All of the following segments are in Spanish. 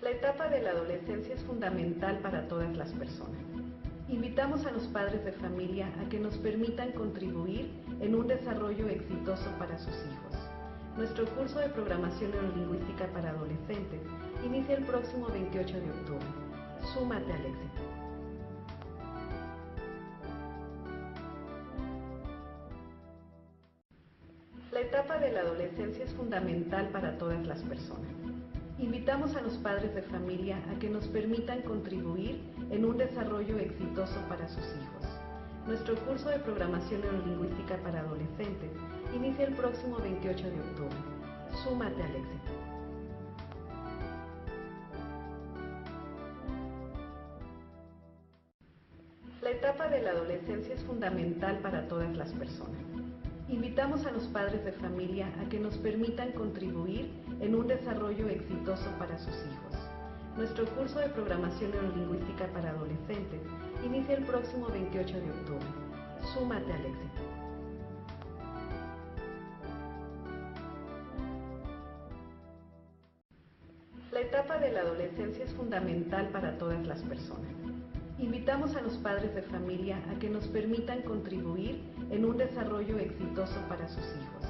La etapa de la adolescencia es fundamental para todas las personas. Invitamos a los padres de familia a que nos permitan contribuir en un desarrollo exitoso para sus hijos. Nuestro curso de programación neurolingüística para adolescentes inicia el próximo 28 de octubre. Súmate al éxito. La etapa de la adolescencia es fundamental para todas las personas. Invitamos a los padres de familia a que nos permitan contribuir en un desarrollo exitoso para sus hijos. Nuestro curso de programación neurolingüística para adolescentes inicia el próximo 28 de octubre. Súmate al éxito. La etapa de la adolescencia es fundamental para todas las personas. Invitamos a los padres de familia a que nos permitan contribuir en un desarrollo exitoso para sus hijos. Nuestro curso de programación neurolingüística para adolescentes inicia el próximo 28 de octubre. Súmate al éxito. La etapa de la adolescencia es fundamental para todas las personas. Invitamos a los padres de familia a que nos permitan contribuir en un desarrollo exitoso para sus hijos.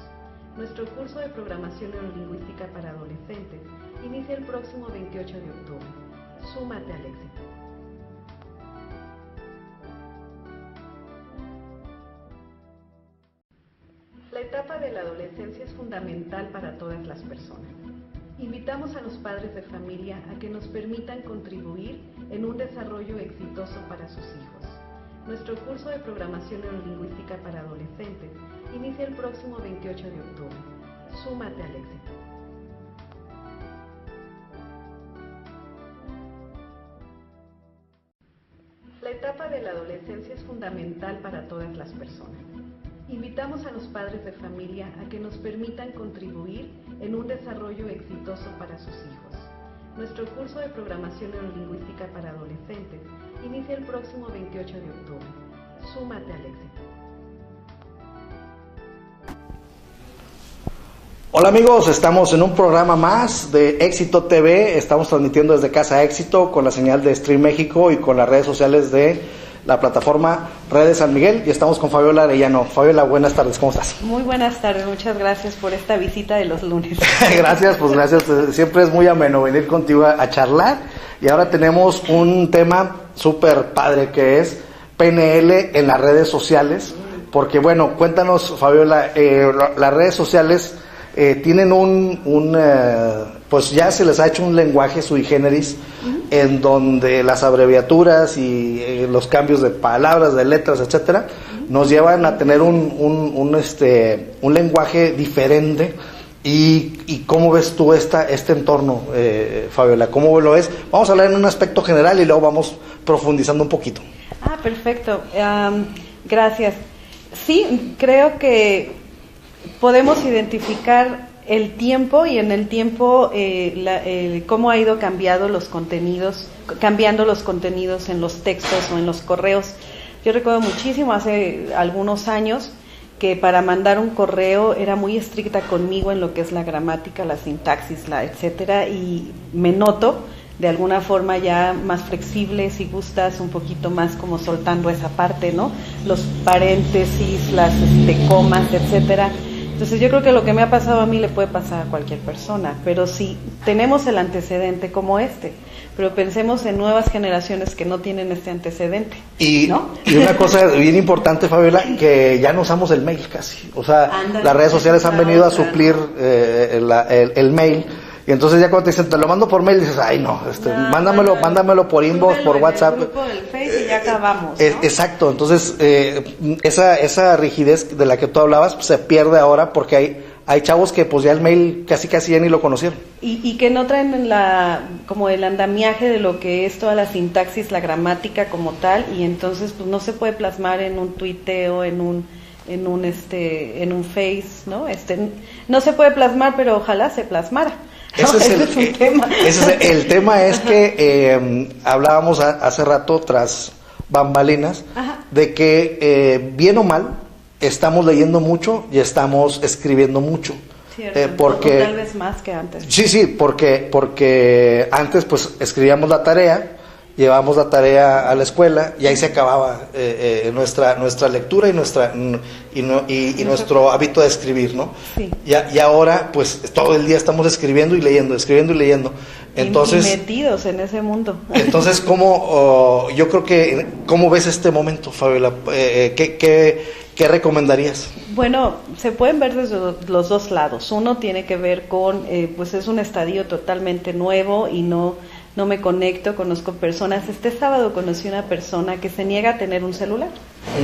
Nuestro curso de programación neurolingüística para adolescentes inicia el próximo 28 de octubre. Súmate al éxito. La etapa de la adolescencia es fundamental para todas las personas. Invitamos a los padres de familia a que nos permitan contribuir en un desarrollo exitoso para sus hijos. Nuestro curso de programación neurolingüística para adolescentes inicia el próximo 28 de octubre. Súmate al éxito. La etapa de la adolescencia es fundamental para todas las personas. Invitamos a los padres de familia a que nos permitan contribuir en un desarrollo exitoso para sus hijos. Nuestro curso de programación neurolingüística para adolescentes inicia el próximo 28 de octubre. Súmate al éxito. Hola amigos, estamos en un programa más de Éxito TV. Estamos transmitiendo desde Casa Éxito con la señal de Stream México y con las redes sociales de la plataforma Redes San Miguel, y estamos con Fabiola Arellano. Fabiola, buenas tardes, ¿cómo estás? Muy buenas tardes, muchas gracias por esta visita de los lunes. Gracias, pues gracias, siempre es muy ameno venir contigo a charlar, y ahora tenemos un tema súper padre que es PNL en las redes sociales, porque bueno, cuéntanos Fabiola, las redes sociales tienen pues ya se les ha hecho un lenguaje sui generis, en donde las abreviaturas y los cambios de palabras, de letras, etcétera, nos llevan a tener un lenguaje diferente. ¿Y cómo ves tú este entorno, Fabiola? ¿Cómo lo ves? Vamos a hablar en un aspecto general y luego vamos profundizando un poquito. Perfecto. Gracias. Sí, creo que podemos identificar el tiempo, y en el tiempo cómo ha ido cambiando los contenidos en los textos o en los correos. Yo recuerdo muchísimo hace algunos años que para mandar un correo era muy estricta conmigo en lo que es la gramática, la sintaxis, etcétera, y me noto de alguna forma ya más flexible, si gustas, un poquito más como soltando esa parte, ¿no? Los paréntesis, las comas, etcétera. Entonces yo creo que lo que me ha pasado a mí le puede pasar a cualquier persona, pero si tenemos el antecedente como pero pensemos en nuevas generaciones que no tienen este antecedente, ¿no? Y una cosa bien importante, Fabiola, que ya no usamos el mail casi, o sea, las redes sociales han venido a suplir el mail. Y entonces ya cuando te dicen, te lo mando por mail, dices, ay no, mándamelo por inbox, por WhatsApp. En el grupo del Face y ya acabamos, ¿no? Exacto, entonces esa rigidez de la que tú hablabas pues, se pierde ahora, porque hay chavos que pues ya el mail casi ya ni lo conocieron. Y que no traen como el andamiaje de lo que es toda la sintaxis, la gramática como tal, y entonces pues no se puede plasmar en un tuiteo, en un Face, ¿no? No se puede plasmar, pero ojalá se plasmara. Ese es un tema. El tema es que hablábamos hace rato tras bambalinas, de que bien o mal estamos leyendo mucho y estamos escribiendo mucho. Cierto, porque o tal vez más que antes. Sí, porque antes pues escribíamos la tarea, llevábamos la tarea a la escuela y ahí se acababa nuestra lectura y nuestro hábito de escribir, ¿no? Sí. Y ahora pues todo el día estamos escribiendo y leyendo. Entonces, y metidos en ese mundo. Entonces, yo creo que, ¿cómo ves este momento, Fabiola? ¿Qué recomendarías? Bueno, se pueden ver desde los dos lados. Uno tiene que ver con, pues es un estadio totalmente nuevo y no me conecto, conozco personas. Este sábado conocí una persona que se niega a tener un celular,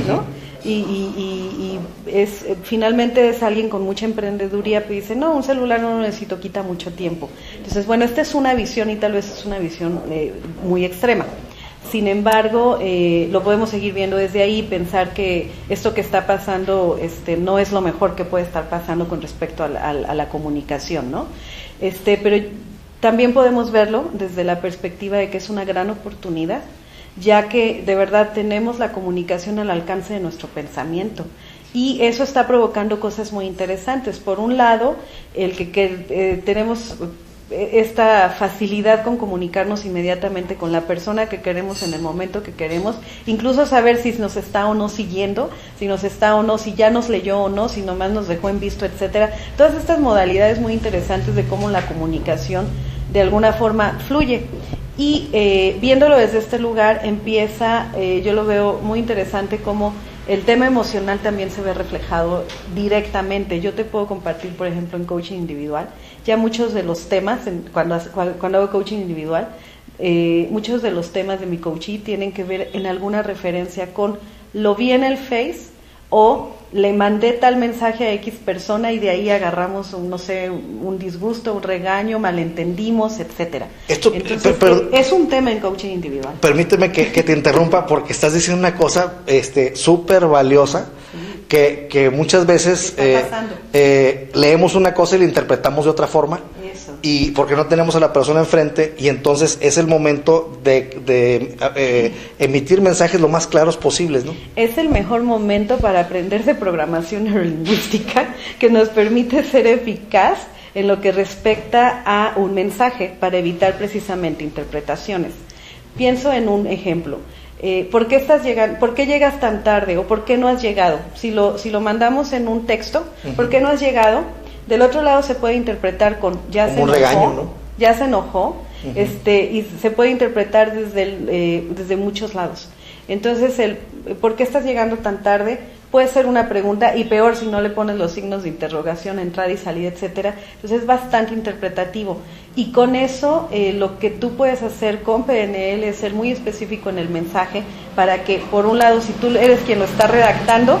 ¿no? Y finalmente es alguien con mucha emprendeduría que dice, no, un celular no lo necesito, quita mucho tiempo. Entonces, bueno, esta es una visión y tal vez es una visión muy extrema. Sin embargo, lo podemos seguir viendo desde ahí y pensar que esto que está pasando no es lo mejor que puede estar pasando con respecto a la comunicación, ¿no? Pero también podemos verlo desde la perspectiva de que es una gran oportunidad, ya que de verdad tenemos la comunicación al alcance de nuestro pensamiento. Y eso está provocando cosas muy interesantes. Por un lado, el que tenemos esta facilidad con comunicarnos inmediatamente con la persona que queremos en el momento que queremos, incluso saber si nos está o no siguiendo, si nos está o no, si ya nos leyó o no, si nomás nos dejó en visto, etcétera. Todas estas modalidades muy interesantes de cómo la comunicación de alguna forma fluye. Y viéndolo desde este lugar empieza, yo lo veo muy interesante como el tema emocional también se ve reflejado directamente. Yo te puedo compartir, por ejemplo, en coaching individual, ya muchos de los temas, cuando hago coaching individual, muchos de los temas de mi coachee tienen que ver en alguna referencia con lo vi en el Face o le mandé tal mensaje a X persona y de ahí agarramos, un disgusto, un regaño, malentendimos, etcétera. Entonces, es un tema en coaching individual. Permíteme que te interrumpa porque estás diciendo una cosa súper valiosa. Sí. Que muchas veces leemos una cosa y la interpretamos de otra forma. Eso. Y porque no tenemos a la persona enfrente y entonces es el momento de emitir mensajes lo más claros posibles, ¿no? Es el mejor momento para aprender de programación neurolingüística que nos permite ser eficaz en lo que respecta a un mensaje para evitar precisamente interpretaciones. Pienso en un ejemplo. ¿Por qué llegas tan tarde o por qué no has llegado? Si lo mandamos en un texto, ¿por qué no has llegado? Del otro lado se puede interpretar con ya como se enojó, regaño, ¿no? Ya se enojó, y se puede interpretar desde muchos lados. Entonces, ¿por qué estás llegando tan tarde? Puede ser una pregunta, y peor si no le pones los signos de interrogación, entrada y salida, etcétera. Entonces es bastante interpretativo. Y con eso, lo que tú puedes hacer con PNL es ser muy específico en el mensaje para que, por un lado, si tú eres quien lo está redactando,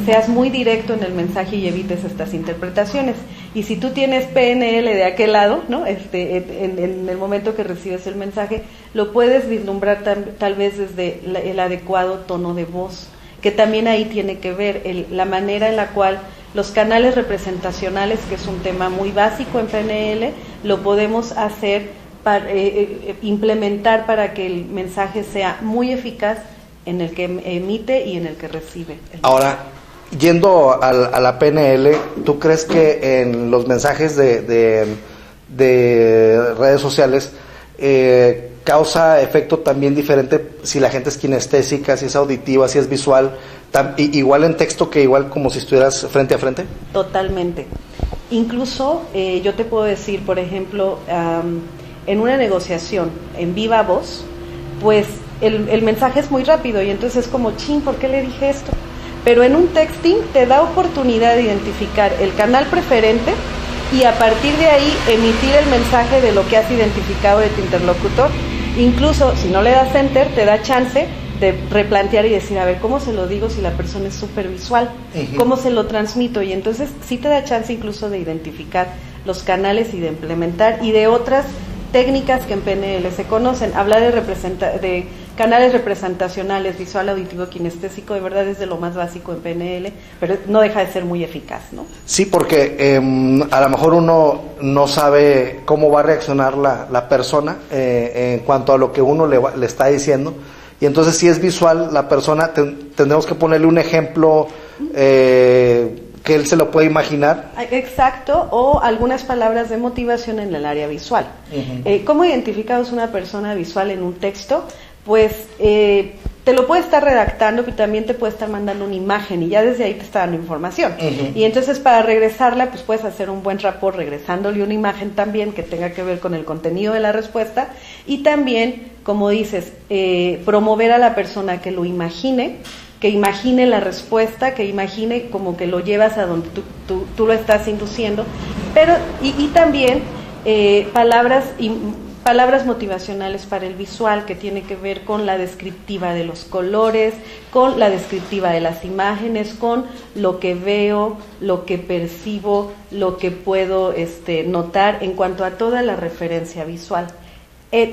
seas muy directo en el mensaje y evites estas interpretaciones. Y si tú tienes PNL de aquel lado, ¿no? En el momento que recibes el mensaje, lo puedes vislumbrar tal vez desde el adecuado tono de voz, que también ahí tiene que ver la manera en la cual los canales representacionales, que es un tema muy básico en PNL, lo podemos hacer implementar para que el mensaje sea muy eficaz en el que emite y en el que recibe. Ahora, yendo a la PNL, ¿tú crees que en los mensajes de redes sociales causa efecto también diferente si la gente es kinestésica, si es auditiva, si es visual, igual en texto que igual como si estuvieras frente a frente? Totalmente. Incluso yo te puedo decir, por ejemplo, en una negociación en viva voz, pues el mensaje es muy rápido y entonces es como, ¿por qué le dije esto? Pero en un texting te da oportunidad de identificar el canal preferente y a partir de ahí emitir el mensaje de lo que has identificado de tu interlocutor. Incluso si no le das enter, te da chance de replantear y decir, a ver, ¿cómo se lo digo si la persona es súper visual? ¿Cómo se lo transmito? Y entonces sí te da chance incluso de identificar los canales y de implementar, y de otras técnicas que en PNL se conocen. Hablar de canales representacionales, visual, auditivo, kinestésico, de verdad es de lo más básico en PNL, pero no deja de ser muy eficaz, ¿no? Sí, porque a lo mejor uno no sabe cómo va a reaccionar la persona en cuanto a lo que uno le está diciendo, y entonces si es visual la persona, tendremos que ponerle un ejemplo que él se lo puede imaginar. Exacto, o algunas palabras de motivación en el área visual. ¿Cómo identificamos una persona visual en un texto? Pues te lo puede estar redactando, pero también te puede estar mandando una imagen y ya desde ahí te está dando información. Y entonces para regresarla, pues puedes hacer un buen rapport regresándole una imagen también que tenga que ver con el contenido de la respuesta y también, como dices, promover a la persona que lo imagine, que imagine la respuesta, que imagine como que lo llevas a donde tú lo estás induciendo, pero y también palabras motivacionales para el visual, que tiene que ver con la descriptiva de los colores, con la descriptiva de las imágenes, con lo que veo, lo que percibo, lo que puedo notar en cuanto a toda la referencia visual.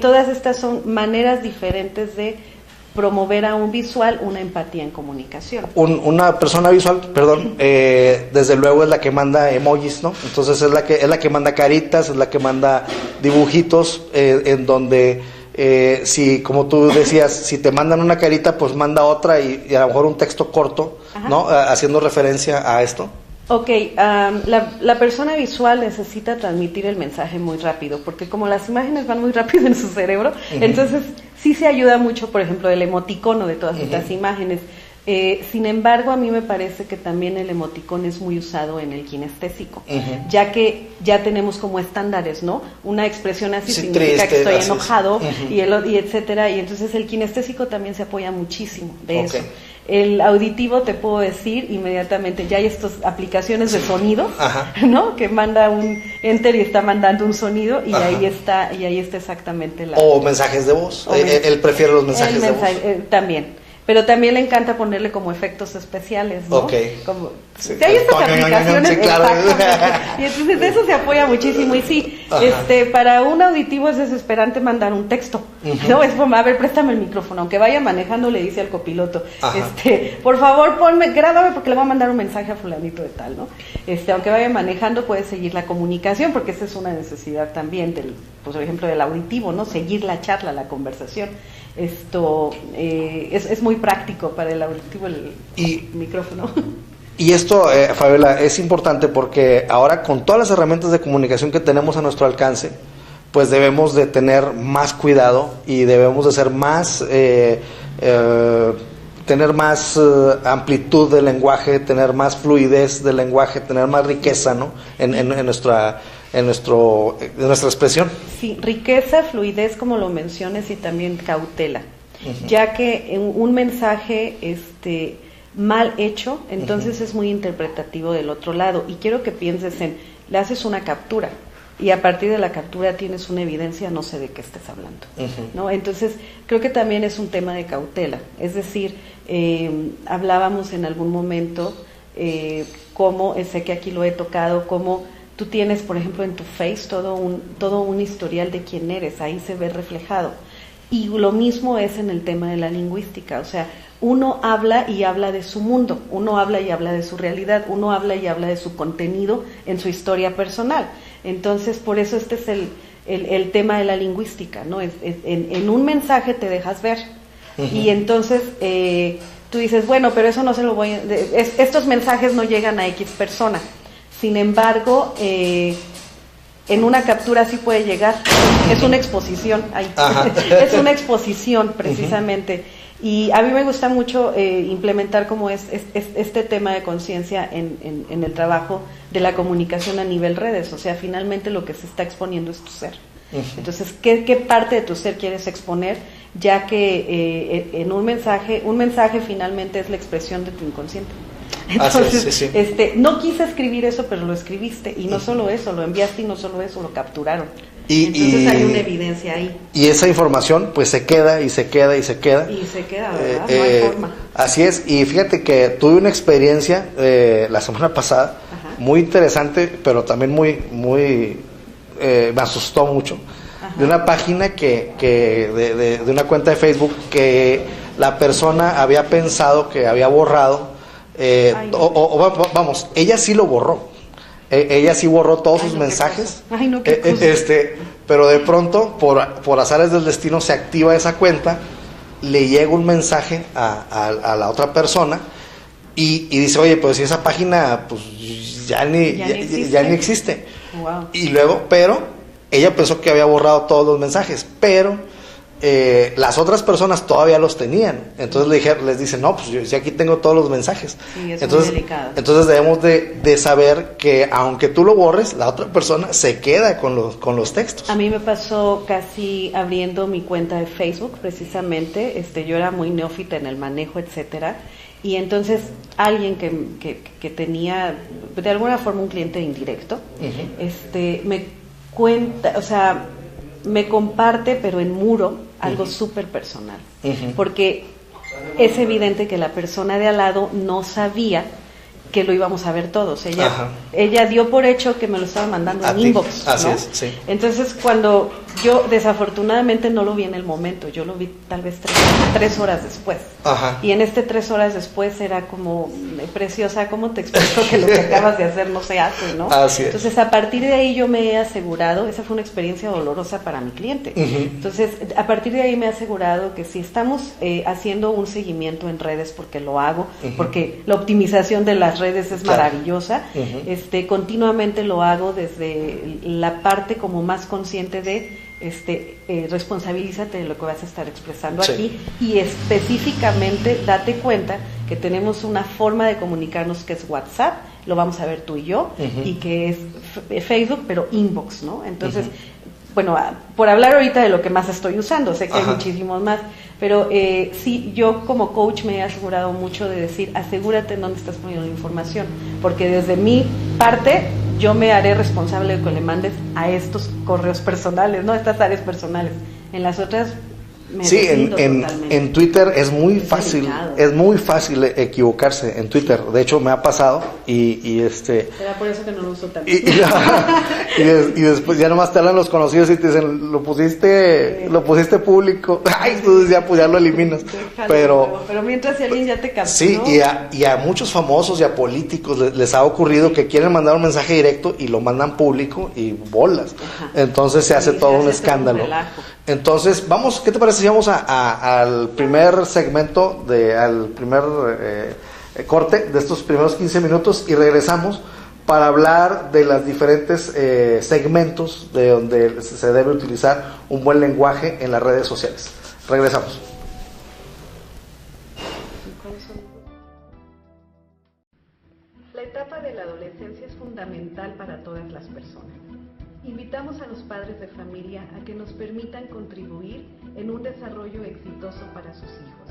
Todas estas son maneras diferentes de promover a un visual una empatía en comunicación. Una persona visual, perdón, desde luego es la que manda emojis, ¿no? Entonces es la que manda caritas, es la que manda dibujitos, en donde si, como tú decías, si te mandan una carita, pues manda otra y a lo mejor un texto corto, ¿no? Haciendo referencia a esto. Ok, la persona visual necesita transmitir el mensaje muy rápido, porque como las imágenes van muy rápido en su cerebro, entonces sí se ayuda mucho, por ejemplo, el emoticono de todas estas imágenes. Sin embargo, a mí me parece que también el emoticón es muy usado en el kinestésico, ya que ya tenemos como estándares, ¿no? Una expresión así significa que estoy enojado y etcétera, y entonces el kinestésico también se apoya muchísimo de eso. El auditivo, te puedo decir inmediatamente, ya hay estas aplicaciones de sonido, ¿no? Que manda un enter y está mandando un sonido y ahí está exactamente la... O mensajes de voz, él prefiere los mensajes de voz. También. Pero también le encanta ponerle como efectos especiales, ¿no? Como, sí, hay estas aplicaciones, sí, claro. Y entonces de eso se apoya muchísimo. Y sí, para un auditivo es desesperante mandar un texto, ¿no? Es como, a ver, préstame el micrófono. Aunque vaya manejando, le dice al copiloto, por favor, grábame porque le voy a mandar un mensaje a fulanito de tal, ¿no? Aunque vaya manejando, puede seguir la comunicación, porque esa es una necesidad también por ejemplo, del auditivo, ¿no? Seguir la charla, la conversación. Es muy práctico para el auditivo el micrófono. Y esto, Fabiola, es importante porque ahora con todas las herramientas de comunicación que tenemos a nuestro alcance, pues debemos de tener más cuidado y debemos de ser más, tener más amplitud del lenguaje, tener más fluidez del lenguaje, tener más riqueza, ¿no? en nuestra expresión. Sí, riqueza, fluidez, como lo mencionas, y también cautela, ya que un mensaje mal hecho, entonces es muy interpretativo del otro lado, y quiero que pienses le haces una captura, y a partir de la captura tienes una evidencia, no sé de qué estés hablando, ¿no? Entonces, creo que también es un tema de cautela, es decir, hablábamos en algún momento, cómo, sé que aquí lo he tocado, cómo tú tienes, por ejemplo, en tu Face todo un historial de quién eres, ahí se ve reflejado. Y lo mismo es en el tema de la lingüística, o sea, uno habla y habla de su mundo, uno habla y habla de su realidad, uno habla y habla de su contenido en su historia personal. Entonces, por eso este es el tema de la lingüística, ¿no? En un mensaje te dejas ver, y entonces tú dices, bueno, pero eso no se lo voy a... estos mensajes no llegan a X persona. Sin embargo, en una captura sí puede llegar, es una exposición, es una exposición precisamente, y a mí me gusta mucho implementar como este tema de conciencia en el trabajo de la comunicación a nivel redes, o sea, finalmente lo que se está exponiendo es tu ser. Entonces, ¿qué parte de tu ser quieres exponer? Ya que en un mensaje finalmente es la expresión de tu inconsciente. Entonces, no quise escribir eso, pero lo escribiste, y no solo eso, lo enviaste, y no solo eso, lo capturaron. Entonces hay una evidencia ahí. Y esa información pues se queda y se queda y se queda. Y se queda, ¿verdad? No hay forma. Así es, y fíjate que tuve una experiencia la semana pasada, muy interesante, pero también me asustó mucho, de una página de una cuenta de Facebook que la persona había pensado que había borrado. Vamos, ella sí lo borró, ella sí borró todos sus mensajes, pero de pronto por azares del destino se activa esa cuenta, le llega un mensaje a la otra persona y dice, oye, pues si esa página pues ya ni existe. Wow. Y luego, pero ella pensó que había borrado todos los mensajes, pero las otras personas todavía los tenían. Entonces les dice, no, pues yo aquí tengo todos los mensajes. Sí, es entonces, muy delicado. Entonces debemos de saber que aunque tú lo borres, la otra persona se queda con los textos. A mí me pasó casi abriendo mi cuenta de Facebook, precisamente. Yo era muy neófita en el manejo, etcétera. Y entonces alguien que tenía de alguna forma un cliente indirecto, me cuenta, o sea, me comparte, pero en muro, algo súper personal. Porque es evidente que la persona de al lado no sabía que lo íbamos a ver todos. Ella dio por hecho que me lo estaba mandando en inbox, Así ¿no? es, sí. Entonces, cuando yo desafortunadamente no lo vi en el momento, yo lo vi tal vez 3 horas después. Ajá. Y en 3 horas después era como, preciosa, ¿cómo te explico que lo que acabas de hacer no se hace, no? Así es. Entonces, a partir de ahí yo me he asegurado, esa fue una experiencia dolorosa para mi cliente. Entonces, a partir de ahí me he asegurado que si estamos haciendo un seguimiento en redes, porque lo hago, porque la optimización de las redes es maravillosa, continuamente lo hago desde la parte como más consciente de responsabilízate de lo que vas a estar expresando aquí, y específicamente date cuenta que tenemos una forma de comunicarnos que es WhatsApp, lo vamos a ver tú y yo, y que es Facebook, pero inbox, ¿no? Entonces, bueno, por hablar ahorita de lo que más estoy usando, sé que hay muchísimos más, pero sí, yo como coach me he asegurado mucho de decir, asegúrate en dónde estás poniendo la información, porque desde mi parte yo me haré responsable de que le mandes a estos correos personales, ¿no? Estas áreas personales. En las otras me deslindo totalmente. En Twitter es muy fácil equivocarse en Twitter. De hecho, me ha pasado y Era por eso que no lo uso tanto. Y después ya nomás te hablan los conocidos y te dicen, lo pusiste público. Ay, entonces ya lo eliminas. Pero mientras si alguien ya te captó. Sí, y a muchos famosos y a políticos les ha ocurrido que quieren mandar un mensaje directo y lo mandan público y bolas. Entonces se hace todo un escándalo. Entonces, vamos, ¿qué te parece si vamos al primer segmento, al primer corte de estos primeros 15 minutos y regresamos para hablar de los diferentes segmentos de donde se debe utilizar un buen lenguaje en las redes sociales? Regresamos. La etapa de la adolescencia es fundamental para todas las personas. Invitamos a los padres de familia a que nos permitan contribuir en un desarrollo exitoso para sus hijos.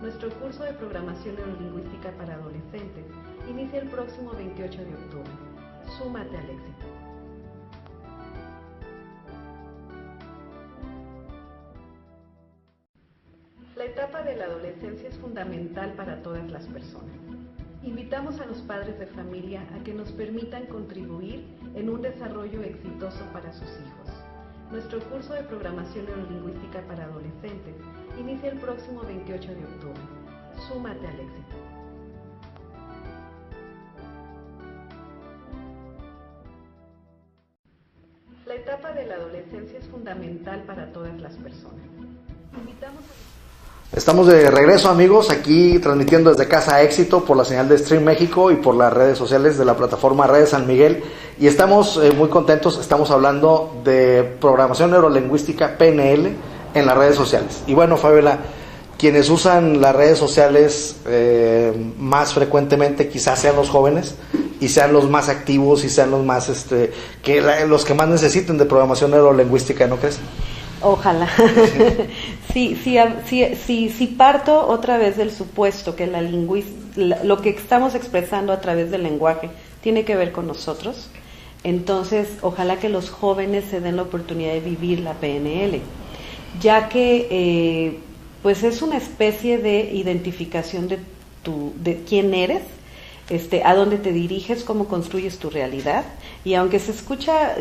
Nuestro curso de programación neurolingüística para adolescentes inicia el próximo 28 de octubre. Súmate al éxito. La etapa de la adolescencia es fundamental para todas las personas. Invitamos a los padres de familia a que nos permitan contribuir en un desarrollo exitoso para sus hijos. Nuestro curso de programación neurolingüística para adolescentes inicia el próximo 28 de octubre. Súmate al éxito. La etapa de la adolescencia es fundamental para todas las personas. Estamos de regreso, amigos, aquí transmitiendo desde Casa Éxito por la señal de Stream México y por las redes sociales de la plataforma Redes San Miguel, y estamos muy contentos. Estamos hablando de programación neurolingüística PNL en las redes sociales. Y bueno, Fabiola, quienes usan las redes sociales más frecuentemente quizás sean los jóvenes y sean los más activos y sean los más los que más necesiten de programación neurolingüística, ¿no crees? Ojalá. Sí, parto otra vez del supuesto que lo que estamos expresando a través del lenguaje tiene que ver con nosotros, entonces ojalá que los jóvenes se den la oportunidad de vivir la PNL, ya que pues es una especie de identificación de quién eres, a dónde te diriges, cómo construyes tu realidad. Y aunque se escucha,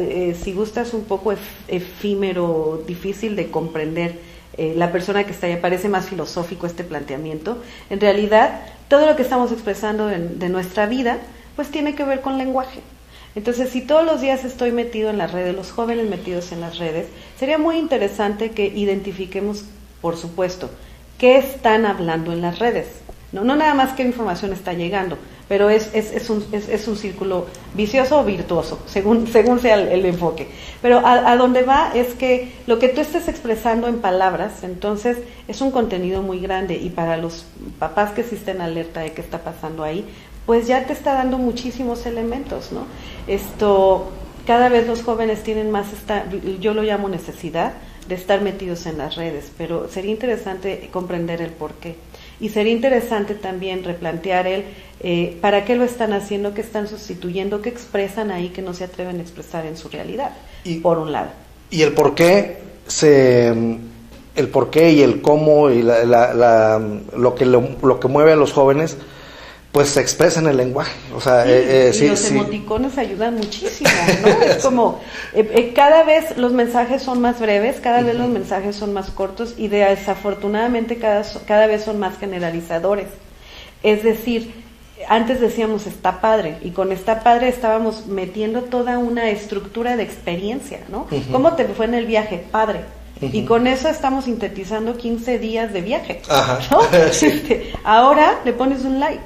si gustas, un poco efímero, difícil de comprender, la persona que está ahí, parece más filosófico este planteamiento, en realidad todo lo que estamos expresando de nuestra vida pues tiene que ver con lenguaje. Entonces, si todos los días estoy metido en las redes, los jóvenes metidos en las redes, sería muy interesante que identifiquemos, por supuesto, qué están hablando en las redes. No nada más qué información está llegando, pero es un círculo vicioso o virtuoso, según sea el enfoque. Pero a donde va es que lo que tú estés expresando en palabras, entonces es un contenido muy grande, y para los papás que sí estén alerta de qué está pasando ahí, pues ya te está dando muchísimos elementos, ¿no? Cada vez los jóvenes tienen más, yo lo llamo necesidad de estar metidos en las redes, pero sería interesante comprender el porqué. Y sería interesante también replantear para qué lo están haciendo, qué están sustituyendo, qué expresan ahí que no se atreven a expresar en su realidad, por un lado. Y el por qué y el cómo y lo que mueve a los jóvenes, pues se expresa en el lenguaje. O sea, y los emoticones ayudan muchísimo, ¿no? Es como, cada vez los mensajes son más breves, cada vez los mensajes son más cortos, y desafortunadamente cada vez son más generalizadores. Es decir, antes decíamos está padre, y con está padre estábamos metiendo toda una estructura de experiencia, ¿no? ¿Cómo te fue en el viaje? Padre. Y con eso estamos sintetizando 15 días de viaje, ¿no? Sí. Ahora le pones un like,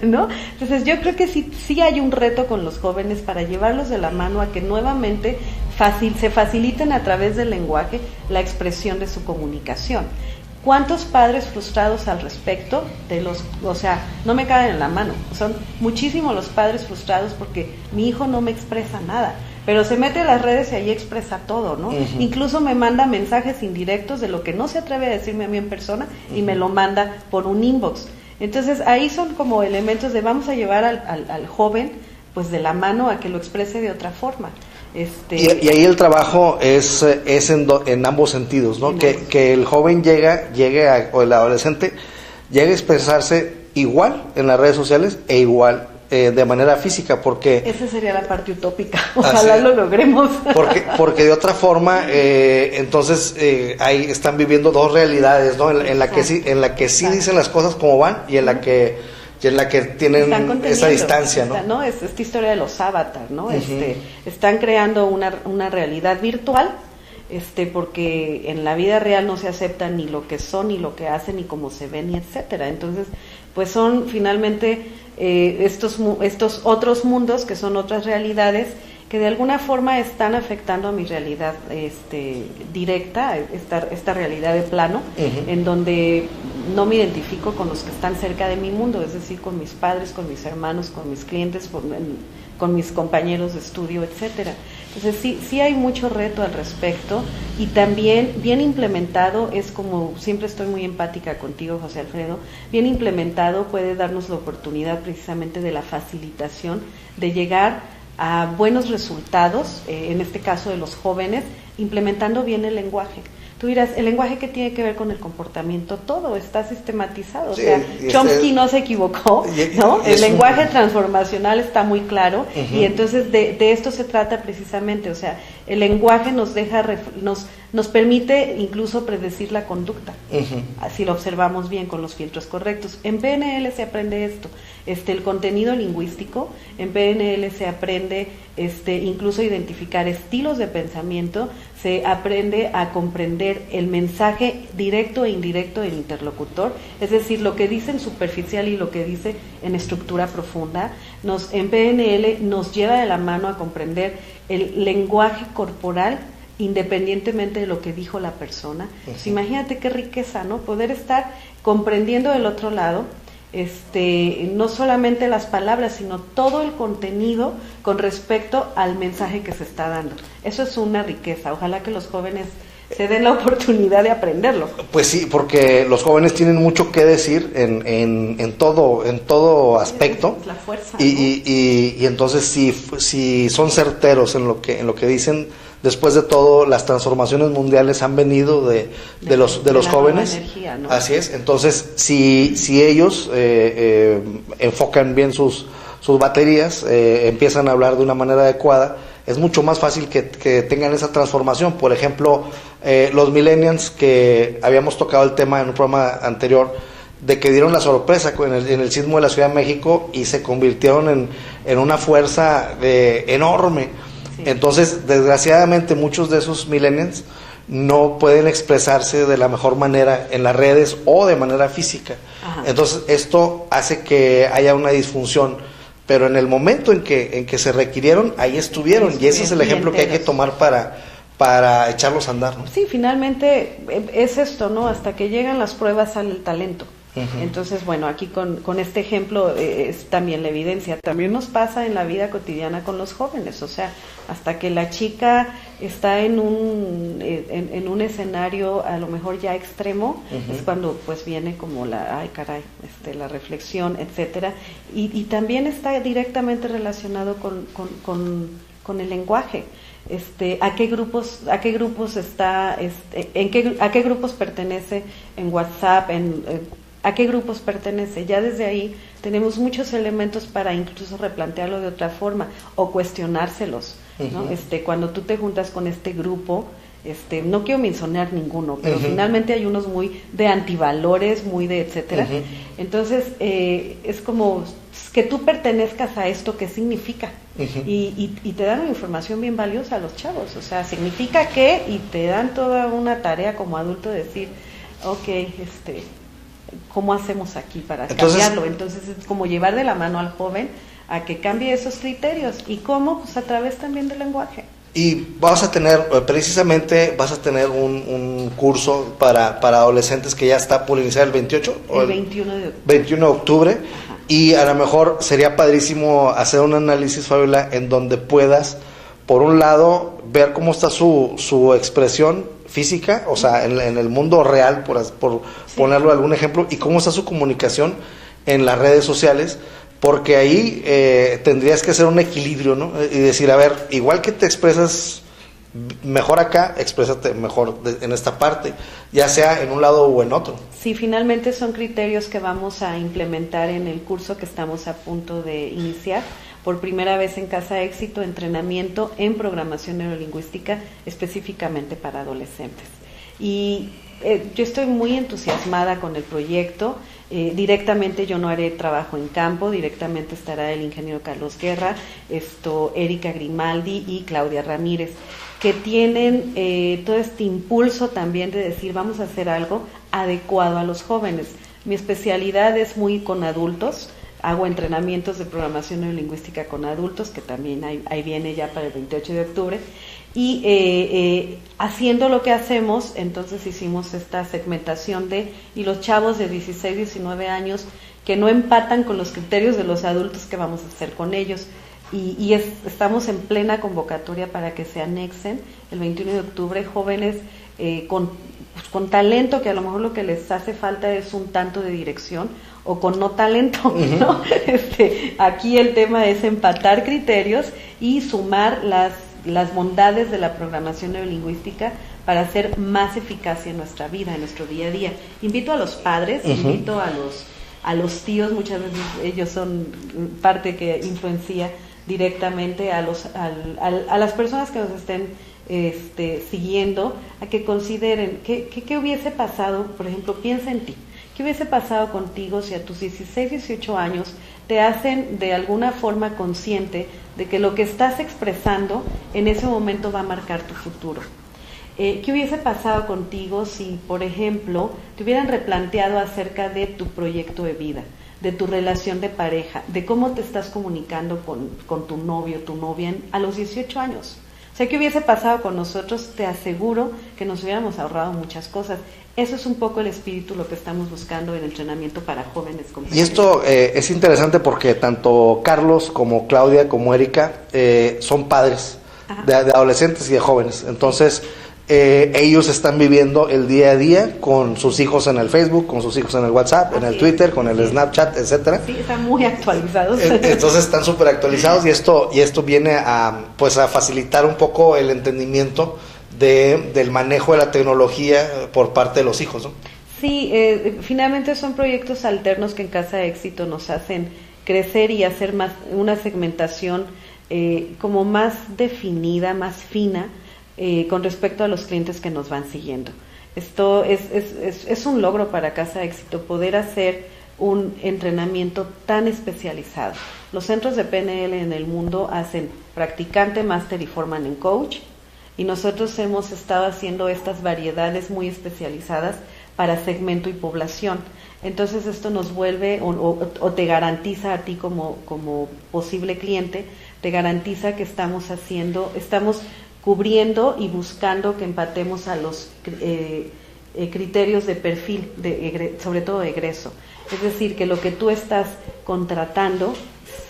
¿no? Entonces yo creo que sí hay un reto con los jóvenes para llevarlos de la mano a que nuevamente se faciliten a través del lenguaje la expresión de su comunicación. ¿Cuántos padres frustrados al respecto no me caen en la mano? Son muchísimos los padres frustrados porque mi hijo no me expresa nada, pero se mete a las redes y ahí expresa todo, ¿no? Incluso me manda mensajes indirectos de lo que no se atreve a decirme a mí en persona, y me lo manda por un inbox. Entonces ahí son como elementos de vamos a llevar al joven pues de la mano a que lo exprese de otra forma. Y ahí el trabajo es en ambos sentidos, ¿no? Que el joven o el adolescente llegue a expresarse igual en las redes sociales e igual de manera física, porque esa sería la parte utópica, ojalá lo logremos, porque de otra forma entonces ahí están viviendo dos realidades, ¿no? En la que sí dicen las cosas como van, y en la que tienen esa distancia, ¿no? Esta historia de los avatars, ¿no? Están creando una realidad virtual, porque en la vida real no se aceptan ni lo que son, ni lo que hacen, ni cómo se ven, ni etcétera. Entonces, pues son finalmente estos otros mundos, que son otras realidades, que de alguna forma están afectando a mi realidad directa, esta realidad de plano, en donde no me identifico con los que están cerca de mi mundo, es decir, con mis padres, con mis hermanos, con mis clientes, con mis compañeros de estudio, etcétera. Entonces sí hay mucho reto al respecto, y también bien implementado, es como siempre estoy muy empática contigo, José Alfredo, bien implementado puede darnos la oportunidad precisamente de la facilitación de llegar a buenos resultados, en este caso de los jóvenes, implementando bien el lenguaje. Tú dirás, ¿el lenguaje qué tiene que ver con el comportamiento? Todo está sistematizado, sí, o sea, Chomsky no se equivocó, ¿no? El lenguaje transformacional está muy claro, y entonces de esto se trata precisamente, o sea, el lenguaje nos permite incluso predecir la conducta, si lo observamos bien con los filtros correctos. En PNL se aprende esto, el contenido lingüístico, en PNL se aprende incluso a identificar estilos de pensamiento, se aprende a comprender el mensaje directo e indirecto del interlocutor, es decir, lo que dice en superficial y lo que dice en estructura profunda. En PNL nos lleva de la mano a comprender el lenguaje corporal independientemente de lo que dijo la persona. Pues imagínate qué riqueza, ¿no? Poder estar comprendiendo del otro lado, no solamente las palabras, sino todo el contenido con respecto al mensaje que se está dando. Eso es una riqueza. Ojalá que los jóvenes se den la oportunidad de aprenderlo. Pues sí, porque los jóvenes tienen mucho que decir en todo aspecto. Es la fuerza, y entonces si son certeros en lo que dicen, después de todo las transformaciones mundiales han venido de los jóvenes. Energía, ¿no? Así es. Entonces si ellos enfocan bien sus baterías, empiezan a hablar de una manera adecuada, es mucho más fácil que tengan esa transformación. Por ejemplo, los millennials, que habíamos tocado el tema en un programa anterior, de que dieron la sorpresa en el sismo de la Ciudad de México y se convirtieron en una fuerza enorme. Sí. Entonces, desgraciadamente, muchos de esos millennials no pueden expresarse de la mejor manera en las redes o de manera física. Entonces esto hace que haya una disfunción, pero en el momento en que se requirieron, ahí estuvieron, y ese es el ejemplo que hay que tomar para echarlos a andar, ¿no? Sí, finalmente es esto, ¿no? Hasta que llegan las pruebas sale el talento. Entonces, bueno, aquí con este ejemplo es también la evidencia. También nos pasa en la vida cotidiana con los jóvenes, o sea, hasta que la chica está en un escenario a lo mejor ya extremo, es cuando pues viene como ay caray, la reflexión, etcétera, y también está directamente relacionado con el lenguaje. ¿A qué grupos está, a qué grupos pertenece en WhatsApp, a qué grupos pertenece? Ya desde ahí tenemos muchos elementos para incluso replantearlo de otra forma o cuestionárselos, ¿no? Cuando tú te juntas con este grupo, no quiero mencionar ninguno, pero finalmente hay unos muy de antivalores, muy de etcétera. Entonces, es como que tú pertenezcas a esto, ¿qué significa? Y te dan una información bien valiosa a los chavos, o sea, significa que, y te dan toda una tarea como adulto de decir, ok, ¿cómo hacemos aquí para cambiarlo? Entonces es como llevar de la mano al joven a que cambie esos criterios. ¿Y cómo? Pues a través también del lenguaje. Y vas a tener un curso para adolescentes que ya está por iniciar el 28 el 21 de octubre. 21 de octubre. Y a lo mejor sería padrísimo hacer un análisis, Fabiola, en donde puedas, por un lado, ver cómo está su expresión física, o sea, en el mundo real, por ponerlo algún ejemplo, y cómo está su comunicación en las redes sociales, porque ahí tendrías que hacer un equilibrio, ¿no? Y decir, a ver, igual que te expresas mejor acá, exprésate mejor en esta parte, ya sea en un lado o en otro. Sí, finalmente son criterios que vamos a implementar en el curso que estamos a punto de iniciar. Por primera vez en Casa Éxito, entrenamiento en programación neurolingüística específicamente para adolescentes. Y yo estoy muy entusiasmada con el proyecto. Directamente yo no haré trabajo en campo, directamente estará el ingeniero Carlos Guerra, Erika Grimaldi y Claudia Ramírez, que tienen todo este impulso también de decir vamos a hacer algo adecuado a los jóvenes. Mi especialidad es muy con adultos. Hago entrenamientos de programación neurolingüística con adultos, que también ahí viene ya para el 28 de octubre. Y haciendo lo que hacemos, entonces hicimos esta segmentación y los chavos de 16, 19 años que no empatan con los criterios de los adultos, ¿qué vamos a hacer con ellos? Estamos en plena convocatoria para que se anexen el 21 de octubre jóvenes con talento, que a lo mejor lo que les hace falta es un tanto de dirección, o con no talento, ¿no? Aquí el tema es empatar criterios y sumar las bondades de la programación neurolingüística para hacer más eficacia en nuestra vida, en nuestro día a día. Invito a los padres, invito a los tíos, muchas veces ellos son parte que influencia directamente a las personas que nos estén siguiendo, a que consideren qué hubiese pasado. Por ejemplo, piensa en ti. ¿Qué hubiese pasado contigo si a tus 16, 18 años te hacen de alguna forma consciente de que lo que estás expresando en ese momento va a marcar tu futuro? ¿Qué hubiese pasado contigo si, por ejemplo, te hubieran replanteado acerca de tu proyecto de vida, de tu relación de pareja, de cómo te estás comunicando con tu novio, tu novia a los 18 años? O sea, ¿qué hubiese pasado con nosotros? Te aseguro que nos hubiéramos ahorrado muchas cosas. Eso es un poco el espíritu, lo que estamos buscando en entrenamiento para jóvenes. Y esto es interesante porque tanto Carlos como Claudia como Erika son padres de adolescentes y de jóvenes. Entonces, ellos están viviendo el día a día con sus hijos en el Facebook, con sus hijos en el WhatsApp, en el Twitter, con el Snapchat, etcétera. Sí, están muy actualizados. Entonces están súper actualizados y esto viene a facilitar un poco el entendimiento del manejo de la tecnología por parte de los hijos, ¿no? Sí, finalmente son proyectos alternos que en Casa Éxito nos hacen crecer y hacer más una segmentación como más definida, más fina, con respecto a los clientes que nos van siguiendo. Esto es un logro para Casa Éxito, poder hacer un entrenamiento tan especializado. Los centros de PNL en el mundo hacen practicante, máster y forman en coach, y nosotros hemos estado haciendo estas variedades muy especializadas para segmento y población. Entonces esto nos vuelve o te garantiza a ti como posible cliente, te garantiza que estamos cubriendo y buscando que empatemos a los criterios de perfil, sobre todo de egreso. Es decir, que lo que tú estás contratando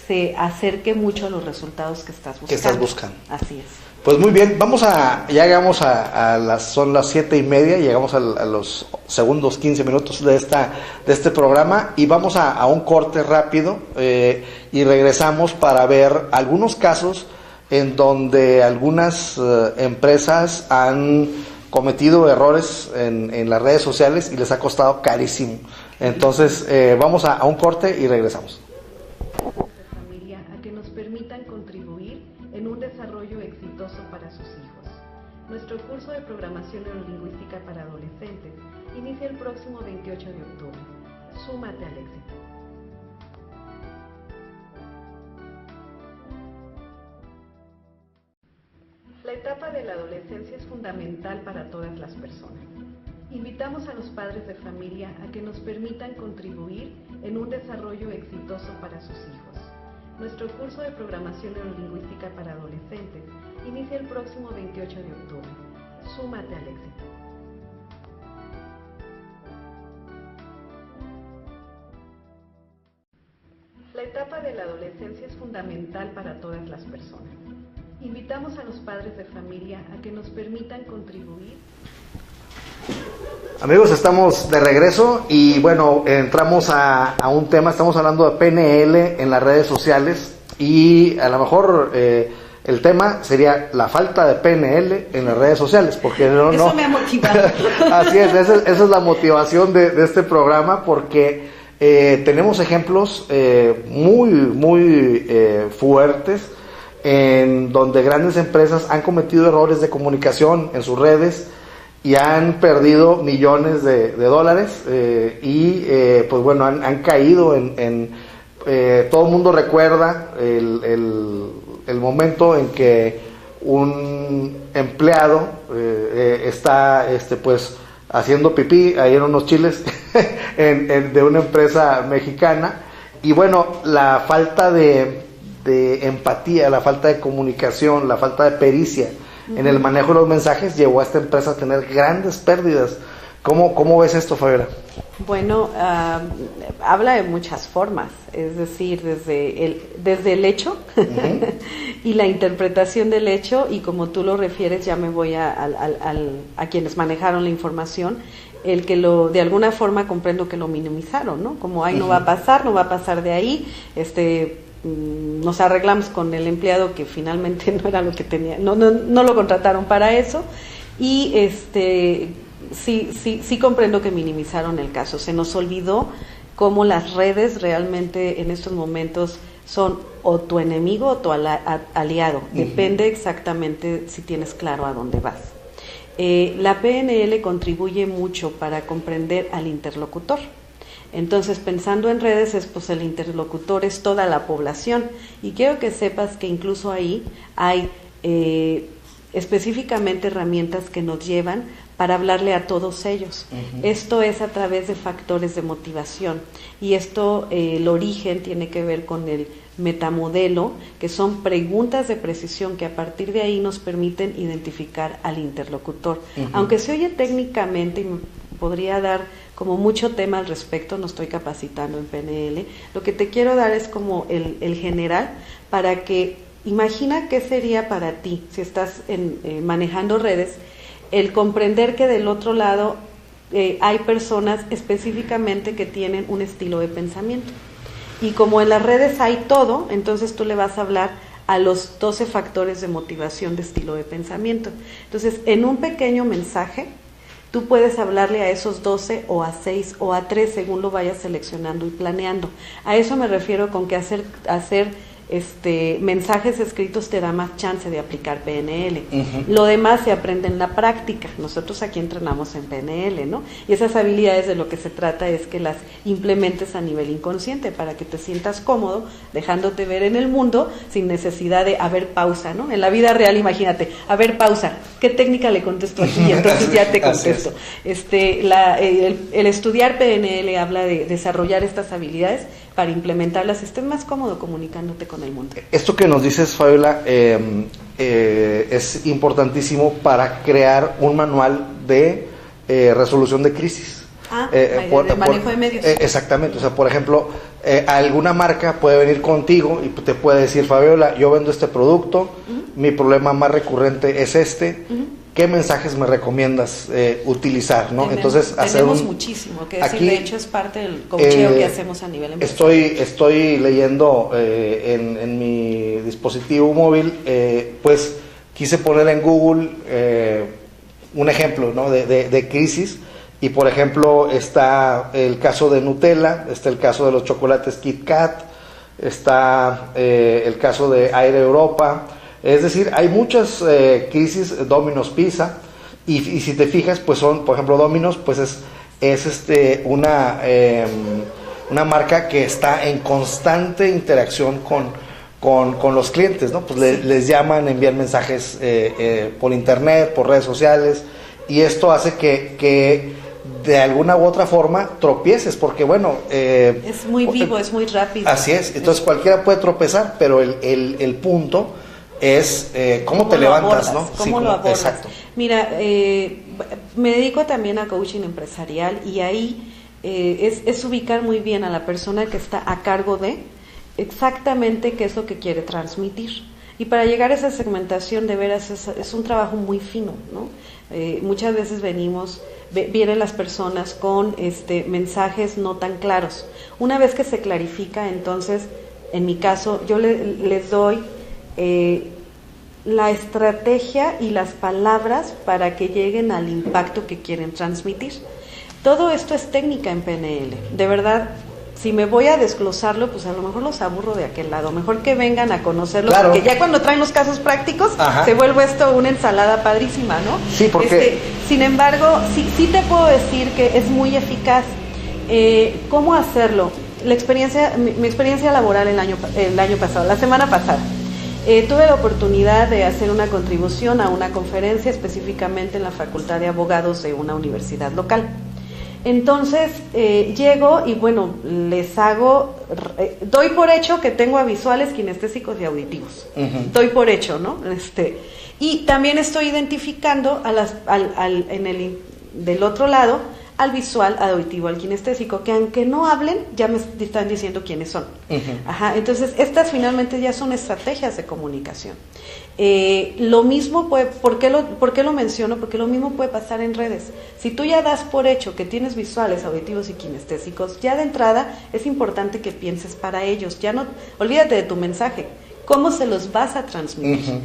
se acerque mucho a los resultados que estás buscando. Que estás buscando. Así es. Pues muy bien, ya llegamos son las 7:30, llegamos a los segundos 15 minutos de este programa y vamos a un corte rápido y regresamos para ver algunos casos en donde algunas empresas han cometido errores en las redes sociales y les ha costado carísimo. Entonces vamos a un corte y regresamos. Familia a que nos permitan contribuir en un desarrollo exitoso para sus hijos. Nuestro curso de programación neurolingüística para adolescentes inicia el próximo 28 de octubre. Súmate al éxito. La etapa de la adolescencia es fundamental para todas las personas. Invitamos a los padres de familia a que nos permitan contribuir en un desarrollo exitoso para sus hijos. Nuestro curso de programación neurolingüística para adolescentes inicia el próximo 28 de octubre. Súmate al éxito. La etapa de la adolescencia es fundamental para todas las personas. Invitamos a los padres de familia a que nos permitan contribuir. Amigos, estamos de regreso y bueno, entramos a un tema, estamos hablando de PNL en las redes sociales y a lo mejor el tema sería la falta de PNL en las redes sociales, porque Eso me ha motivado. Así es, esa es la motivación de este programa, porque tenemos ejemplos muy fuertes en donde grandes empresas han cometido errores de comunicación en sus redes y han perdido millones de dólares pues bueno, han caído en todo el mundo recuerda el momento en que un empleado está pues haciendo pipí ahí en unos chiles de una empresa mexicana, y bueno, la falta de empatía, la falta de comunicación, la falta de pericia en el manejo de los mensajes llevó a esta empresa a tener grandes pérdidas. ¿Cómo ves esto, Fabiola? Bueno, habla de muchas formas, es decir, desde el hecho y la interpretación del hecho, y como tú lo refieres, ya me voy a quienes manejaron la información, el que de alguna forma comprendo que lo minimizaron, ¿no? Como, no va a pasar de ahí, nos arreglamos con el empleado que finalmente no era lo que tenía, no lo contrataron para eso, y sí comprendo que minimizaron el caso. Se nos olvidó cómo las redes realmente en estos momentos son o tu enemigo o tu aliado, depende exactamente si tienes claro a dónde vas. La PNL contribuye mucho para comprender al interlocutor. Entonces, pensando en redes, pues el interlocutor es toda la población, y quiero que sepas que incluso ahí hay específicamente herramientas que nos llevan para hablarle a todos ellos. Esto es a través de factores de motivación, y esto, el origen tiene que ver con el metamodelo, que son preguntas de precisión que a partir de ahí nos permiten identificar al interlocutor. Aunque se oye técnicamente y me podría dar como mucho tema al respecto, no estoy capacitando en PNL, lo que te quiero dar es como el general, para que imagina qué sería para ti, si estás manejando redes, el comprender que del otro lado hay personas específicamente que tienen un estilo de pensamiento. Y como en las redes hay todo, entonces tú le vas a hablar a los 12 factores de motivación de estilo de pensamiento. Entonces, en un pequeño mensaje, tú puedes hablarle a esos 12 o a 6 o a 3 según lo vayas seleccionando y planeando. A eso me refiero con que hacer mensajes escritos te da más chance de aplicar PNL. Lo demás se aprende en la práctica. Nosotros aquí entrenamos en PNL, ¿no? Y esas habilidades de lo que se trata es que las implementes a nivel inconsciente para que te sientas cómodo, dejándote ver en el mundo sin necesidad de haber pausa, ¿no? En la vida real, imagínate, a ver, pausa, ¿qué técnica le contesto aquí? Y entonces ya te contesto. El estudiar PNL habla de desarrollar estas habilidades para implementarlas, estés más cómodo comunicándote con el mundo. Esto que nos dices, Fabiola, es importantísimo para crear un manual de resolución de crisis. De manejo de medios. Exactamente, o sea, por ejemplo, alguna marca puede venir contigo y te puede decir, Fabiola, yo vendo este producto, mi problema más recurrente es este, ¿qué mensajes me recomiendas utilizar? ¿No? Entonces, tenemos muchísimo que decir, de hecho es parte del coacheo que hacemos a nivel empresarial. Estoy leyendo en mi dispositivo móvil, pues quise poner en Google un ejemplo, ¿no? de crisis, y por ejemplo está el caso de Nutella, está el caso de los chocolates Kit Kat, está el caso de Air Europa. Es decir, hay muchas crisis. Domino's Pizza, y si te fijas, pues son, por ejemplo, Domino's, pues es una marca que está en constante interacción con los clientes, ¿no? Pues les llaman, envían mensajes por internet, por redes sociales, y esto hace que de alguna u otra forma tropieces, porque bueno... es muy vivo, es muy rápido. Así es, entonces cualquiera puede tropezar, pero el punto es cómo te levantas, abordas, ¿no? ¿Cómo lo abordas? Exacto. Mira, me dedico también a coaching empresarial, y ahí es ubicar muy bien a la persona que está a cargo de exactamente qué es lo que quiere transmitir. Y para llegar a esa segmentación, de veras, es un trabajo muy fino, ¿no? Muchas veces vienen las personas con mensajes no tan claros. Una vez que se clarifica, entonces, en mi caso, yo les doy la estrategia y las palabras para que lleguen al impacto que quieren transmitir. Todo esto es técnica en PNL. De verdad, si me voy a desglosarlo, pues a lo mejor los aburro de aquel lado. Mejor que vengan a conocerlo, claro. Porque ya cuando traen los casos prácticos, se vuelve esto una ensalada padrísima, ¿no? Sí, porque... sin embargo, sí te puedo decir que es muy eficaz. ¿Cómo hacerlo? Mi experiencia laboral el año pasado, la semana pasada. Tuve la oportunidad de hacer una contribución a una conferencia específicamente en la Facultad de Abogados de una universidad local. Entonces llego y bueno, les hago, doy por hecho que tengo a visuales, kinestésicos y auditivos. Doy por hecho, ¿no? Y también estoy identificando del otro lado al visual, al auditivo, al kinestésico, que aunque no hablen, ya me están diciendo quiénes son. Entonces, estas finalmente ya son estrategias de comunicación. Lo mismo puede, ¿por qué lo menciono? Porque lo mismo puede pasar en redes. Si tú ya das por hecho que tienes visuales, auditivos y kinestésicos, ya de entrada es importante que pienses para ellos. Ya no, olvídate de tu mensaje, ¿cómo se los vas a transmitir?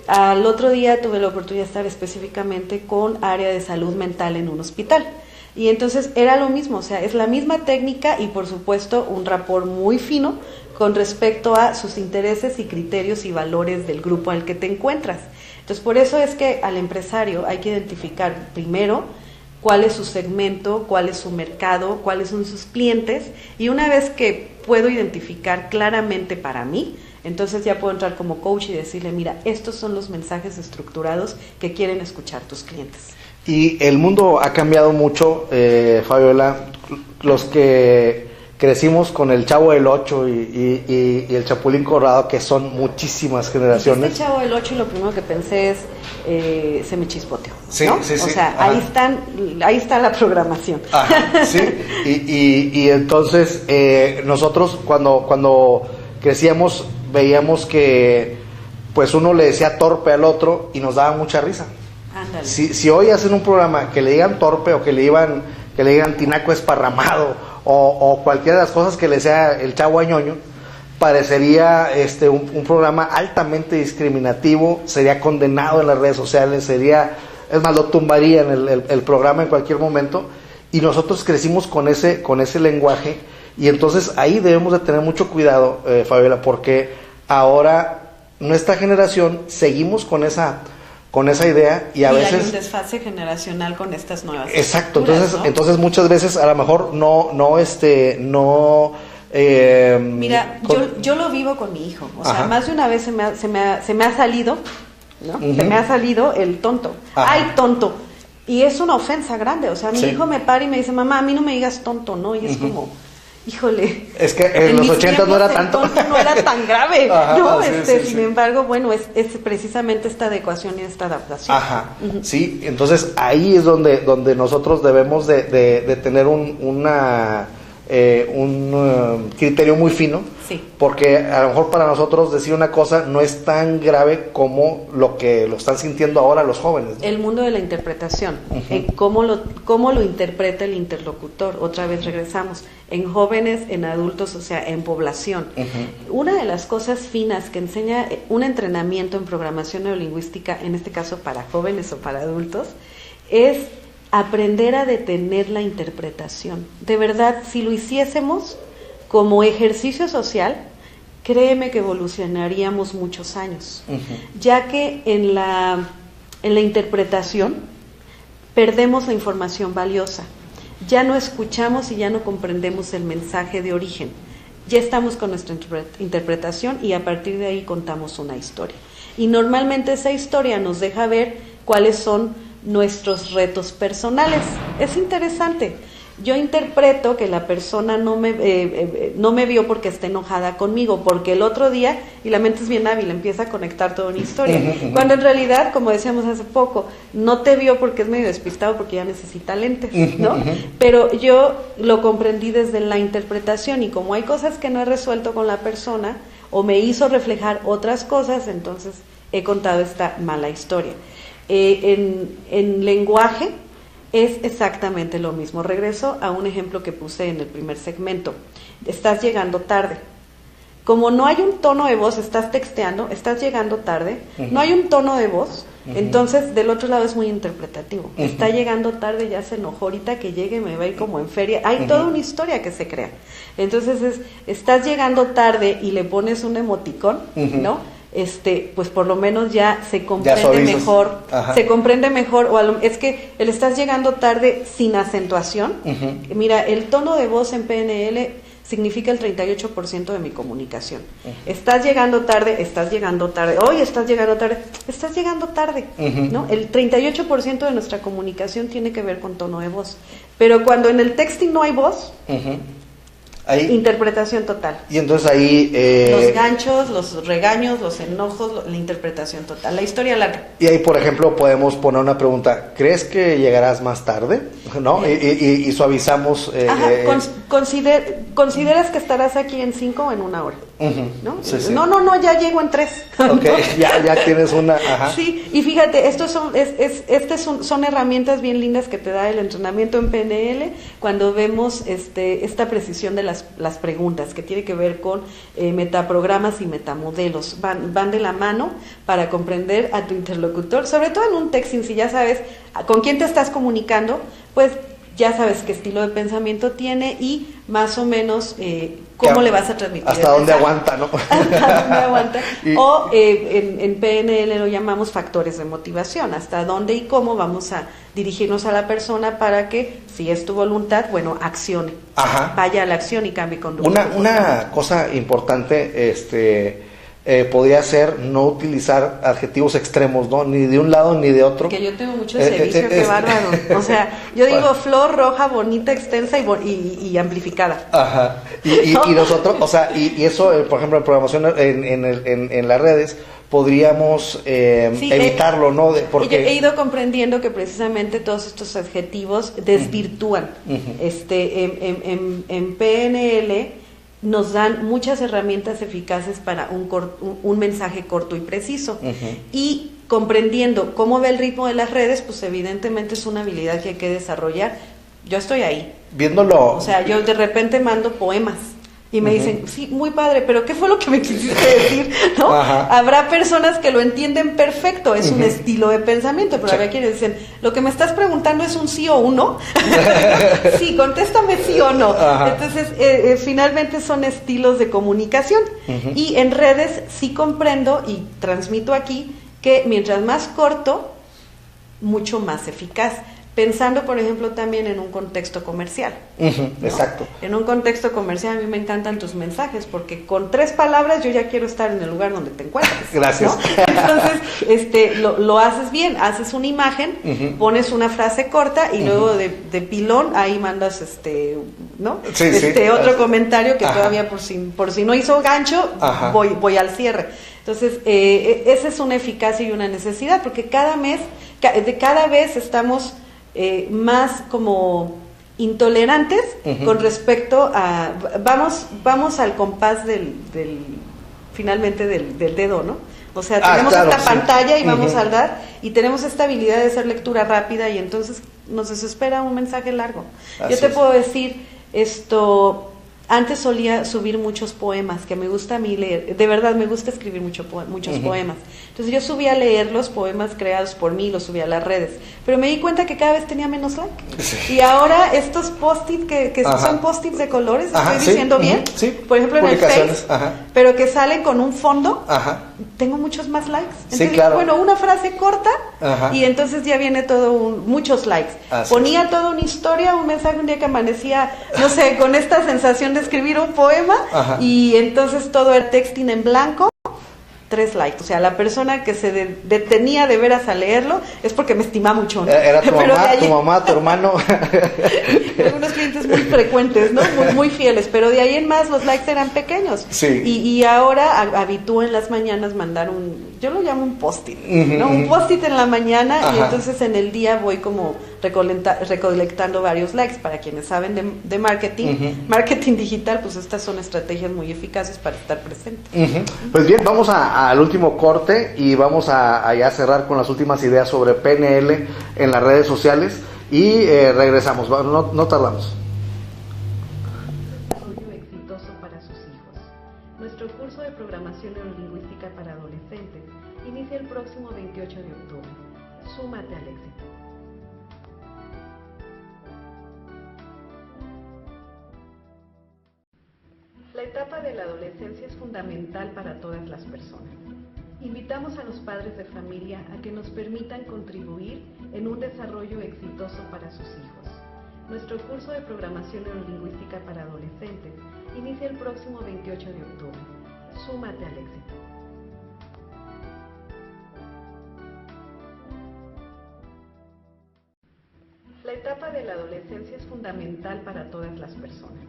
Al otro día tuve la oportunidad de estar específicamente con área de salud mental en un hospital. Y entonces era lo mismo, o sea, es la misma técnica y por supuesto un rapport muy fino con respecto a sus intereses y criterios y valores del grupo al que te encuentras. Entonces, por eso es que al empresario hay que identificar primero cuál es su segmento, cuál es su mercado, cuáles son sus clientes, y una vez que puedo identificar claramente para mí, entonces ya puedo entrar como coach y decirle, mira, estos son los mensajes estructurados que quieren escuchar tus clientes. Y el mundo ha cambiado mucho, Fabiola. Los que crecimos con el Chavo del Ocho y el Chapulín Colorado, que son muchísimas generaciones. Este Chavo del Ocho, y lo primero que pensé es, se me chispoteó, sí, ¿no? Sí, o sea, ahí está la programación. Sí, y entonces nosotros cuando crecíamos veíamos que pues uno le decía torpe al otro y nos daba mucha risa. Ándale. Si hoy hacen un programa que le digan torpe o que le digan tinaco esparramado o cualquiera de las cosas que le sea el Chavo a Ñoño, parecería un programa altamente discriminativo, sería condenado en las redes sociales, es más, lo tumbarían el programa en cualquier momento. Y nosotros crecimos con ese lenguaje, Y entonces ahí debemos de tener mucho cuidado, Fabiola, porque ahora nuestra generación seguimos con esa idea y a veces hay un desfase generacional con estas nuevas exacto, culturas, ¿no? entonces muchas veces a lo mejor no mira, yo lo vivo con mi hijo, o sea, más de una vez se me ha salido, ¿no? Uh-huh. Se me ha salido el tonto. Ajá. ¡Ay, tonto! Y es una ofensa grande, o sea, mi hijo me para y me dice, mamá, a mí no me digas tonto, ¿no? Y es como, híjole. Es que en los 80 no era tanto. Tonto no era tan grave, ajá, ¿no? Sí, sin embargo, bueno, es precisamente esta adecuación y esta adaptación. Ajá, sí, entonces ahí es donde nosotros debemos de tener un criterio muy fino, sí. Porque a lo mejor para nosotros decir una cosa no es tan grave como lo que lo están sintiendo ahora los jóvenes, ¿no? El mundo de la interpretación, cómo lo interpreta el interlocutor. Otra vez regresamos, en jóvenes, en adultos, o sea, en población. Una de las cosas finas que enseña un entrenamiento en programación neurolingüística, en este caso para jóvenes o para adultos, es aprender a detener la interpretación. De verdad, si lo hiciésemos como ejercicio social, créeme que evolucionaríamos muchos años, ya que en la interpretación perdemos la información valiosa, ya no escuchamos y ya no comprendemos el mensaje de origen, ya estamos con nuestra interpretación y a partir de ahí contamos una historia. Y normalmente esa historia nos deja ver cuáles son nuestros retos personales. Es interesante. Yo interpreto que la persona no me vio porque está enojada conmigo, porque el otro día, y la mente es bien hábil, empieza a conectar toda una historia, cuando en realidad, como decíamos hace poco, no te vio porque es medio despistado, porque ya necesita lentes, ¿no? Pero yo lo comprendí desde la interpretación, y como hay cosas que no he resuelto con la persona, o me hizo reflejar otras cosas, entonces he contado esta mala historia. En lenguaje es exactamente lo mismo. Regreso a un ejemplo que puse en el primer segmento. Estás llegando tarde. Como no hay un tono de voz, estás texteando, estás llegando tarde, no hay un tono de voz, entonces del otro lado es muy interpretativo. Está llegando tarde, ya se enojó, ahorita que llegue me va a ir como en feria. Hay toda una historia que se crea. Entonces estás llegando tarde y le pones un emoticón, ¿no? Pues por lo menos ya se comprende mejor, es que el estás llegando tarde sin acentuación. Mira, el tono de voz en PNL significa el 38% de mi comunicación. Estás llegando tarde, hoy estás llegando tarde, ¿no? El 38% de nuestra comunicación tiene que ver con tono de voz, pero cuando en el texting no hay voz, ahí, interpretación total. Y entonces ahí los ganchos, los regaños, los enojos, la interpretación total, la historia larga. Y ahí, por ejemplo, podemos poner una pregunta: ¿crees que llegarás más tarde? ¿No? Y suavizamos. ¿Consideras que estarás aquí en 5 o en 1 hora? ¿No? Sí, sí. No, ya llego en 3. Okay, ¿no? ya tienes una. Ajá. Sí, y fíjate, estos son herramientas bien lindas que te da el entrenamiento en PNL cuando vemos esta precisión de las preguntas, que tiene que ver con metaprogramas y metamodelos. Van de la mano para comprender a tu interlocutor, sobre todo en un texting. Si ya sabes con quién te estás comunicando, pues ya sabes qué estilo de pensamiento tiene y más o menos cómo le vas a transmitir. Hasta dónde aguanta, ¿no? Hasta dónde aguanta. O en PNL lo llamamos factores de motivación, hasta dónde y cómo vamos a dirigirnos a la persona para que, si es tu voluntad, bueno, accione. Ajá. Vaya a la acción y cambie conducta. Una cosa importante, podría ser no utilizar adjetivos extremos, ¿no? Ni de un lado ni de otro. Que yo tengo mucho servicio, qué bárbaro. O sea, yo digo flor roja, bonita, extensa y amplificada. Ajá. Y nosotros, o sea, y eso, por ejemplo, en programación en las redes, podríamos evitarlo, ¿no? Porque he ido comprendiendo que precisamente todos estos adjetivos desvirtúan. En PNL nos dan muchas herramientas eficaces para un mensaje corto y preciso. Y comprendiendo cómo va el ritmo de las redes, pues evidentemente es una habilidad que hay que desarrollar. Yo estoy ahí. Viéndolo. O sea, yo de repente mando poemas, Y me dicen, sí, muy padre, pero ¿qué fue lo que me quisiste decir? ¿No? Habrá personas que lo entienden perfecto, es un estilo de pensamiento, pero habrá quienes dicen, lo que me estás preguntando es un sí o un no. Sí, contéstame sí o no. Entonces, finalmente son estilos de comunicación. Y en redes sí comprendo y transmito aquí que mientras más corto, mucho más eficaz. Pensando, por ejemplo, también en un contexto comercial. ¿No? Exacto. En un contexto comercial a mí me encantan tus mensajes, porque con 3 palabras yo ya quiero estar en el lugar donde te encuentres. Gracias. ¿No? Entonces, lo haces bien, haces una imagen, pones una frase corta y luego de pilón ahí mandas ¿no? Sí, otro comentario que todavía por si no hizo gancho, voy al cierre. Entonces, esa es una eficacia y una necesidad, porque cada vez estamos más como intolerantes con respecto a vamos al compás finalmente del dedo, ¿no? O sea, tenemos esta pantalla y vamos a dar, y tenemos esta habilidad de hacer lectura rápida y entonces nos desespera un mensaje largo. Yo te puedo decir antes solía subir muchos poemas, que me gusta a mí leer, de verdad me gusta escribir muchos poemas. Entonces yo subía a leer los poemas creados por mí, los subía a las redes, pero me di cuenta que cada vez tenía menos like. Y ahora estos post-it que son post-its de colores, estoy diciendo bien, por ejemplo en el Face, pero que salen con un fondo, tengo muchos más likes. Entonces, bueno, una frase corta y entonces ya viene muchos likes. Ponía toda una historia, un mensaje un día que amanecía, no sé, con esta sensación de escribir un poema y entonces todo el texting en blanco, 3 likes. O sea, la persona que se detenía de veras a leerlo es porque me estima mucho, ¿no? Era tu mamá, tu hermano. Algunos clientes muy frecuentes, ¿no? Muy fieles, pero de ahí en más los likes eran pequeños. Y ahora habitúo en las mañanas mandar yo lo llamo un post-it, ¿no? Un post-it en la mañana y entonces en el día voy como recolectando varios likes. Para quienes saben de marketing digital, pues estas son estrategias muy eficaces para estar presente. Pues bien, vamos al último corte y vamos a ya cerrar con las últimas ideas sobre PNL en las redes sociales y regresamos, no tardamos. Desarrollo exitoso para sus hijos. Nuestro curso de programación neurolingüística para adolescentes inicia el próximo 28 de octubre. Súmate al éxito. La etapa de la adolescencia es fundamental para todas las personas. Invitamos a los padres de familia a que nos permitan contribuir en un desarrollo exitoso para sus hijos. Nuestro curso de programación neurolingüística para adolescentes inicia el próximo 28 de octubre. Súmate al éxito. La etapa de la adolescencia es fundamental para todas las personas.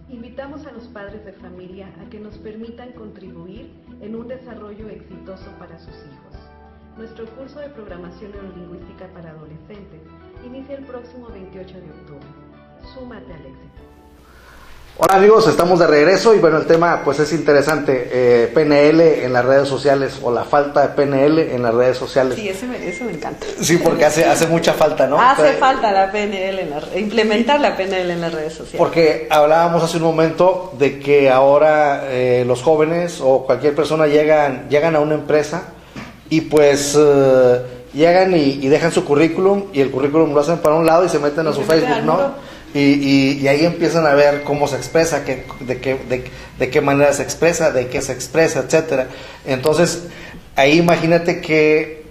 Invitamos a los padres de familia a que nos permitan contribuir en un desarrollo exitoso para sus hijos. Nuestro curso de programación neurolingüística para adolescentes inicia el próximo 28 de octubre. Súmate al éxito. Hola amigos, estamos de regreso y bueno, el tema pues es interesante, PNL en las redes sociales o la falta de PNL en las redes sociales. Sí, eso me encanta. Sí, porque hace mucha falta, ¿no? Hace falta la PNL, implementar la PNL en las redes sociales. Porque hablábamos hace un momento de que ahora los jóvenes o cualquier persona llegan a una empresa y pues llegan y dejan su currículum y el currículum lo hacen para un lado y se meten a su Facebook, ¿no? Y ahí empiezan a ver cómo se expresa, de qué manera se expresa, de qué se expresa, etcétera. Entonces, ahí imagínate que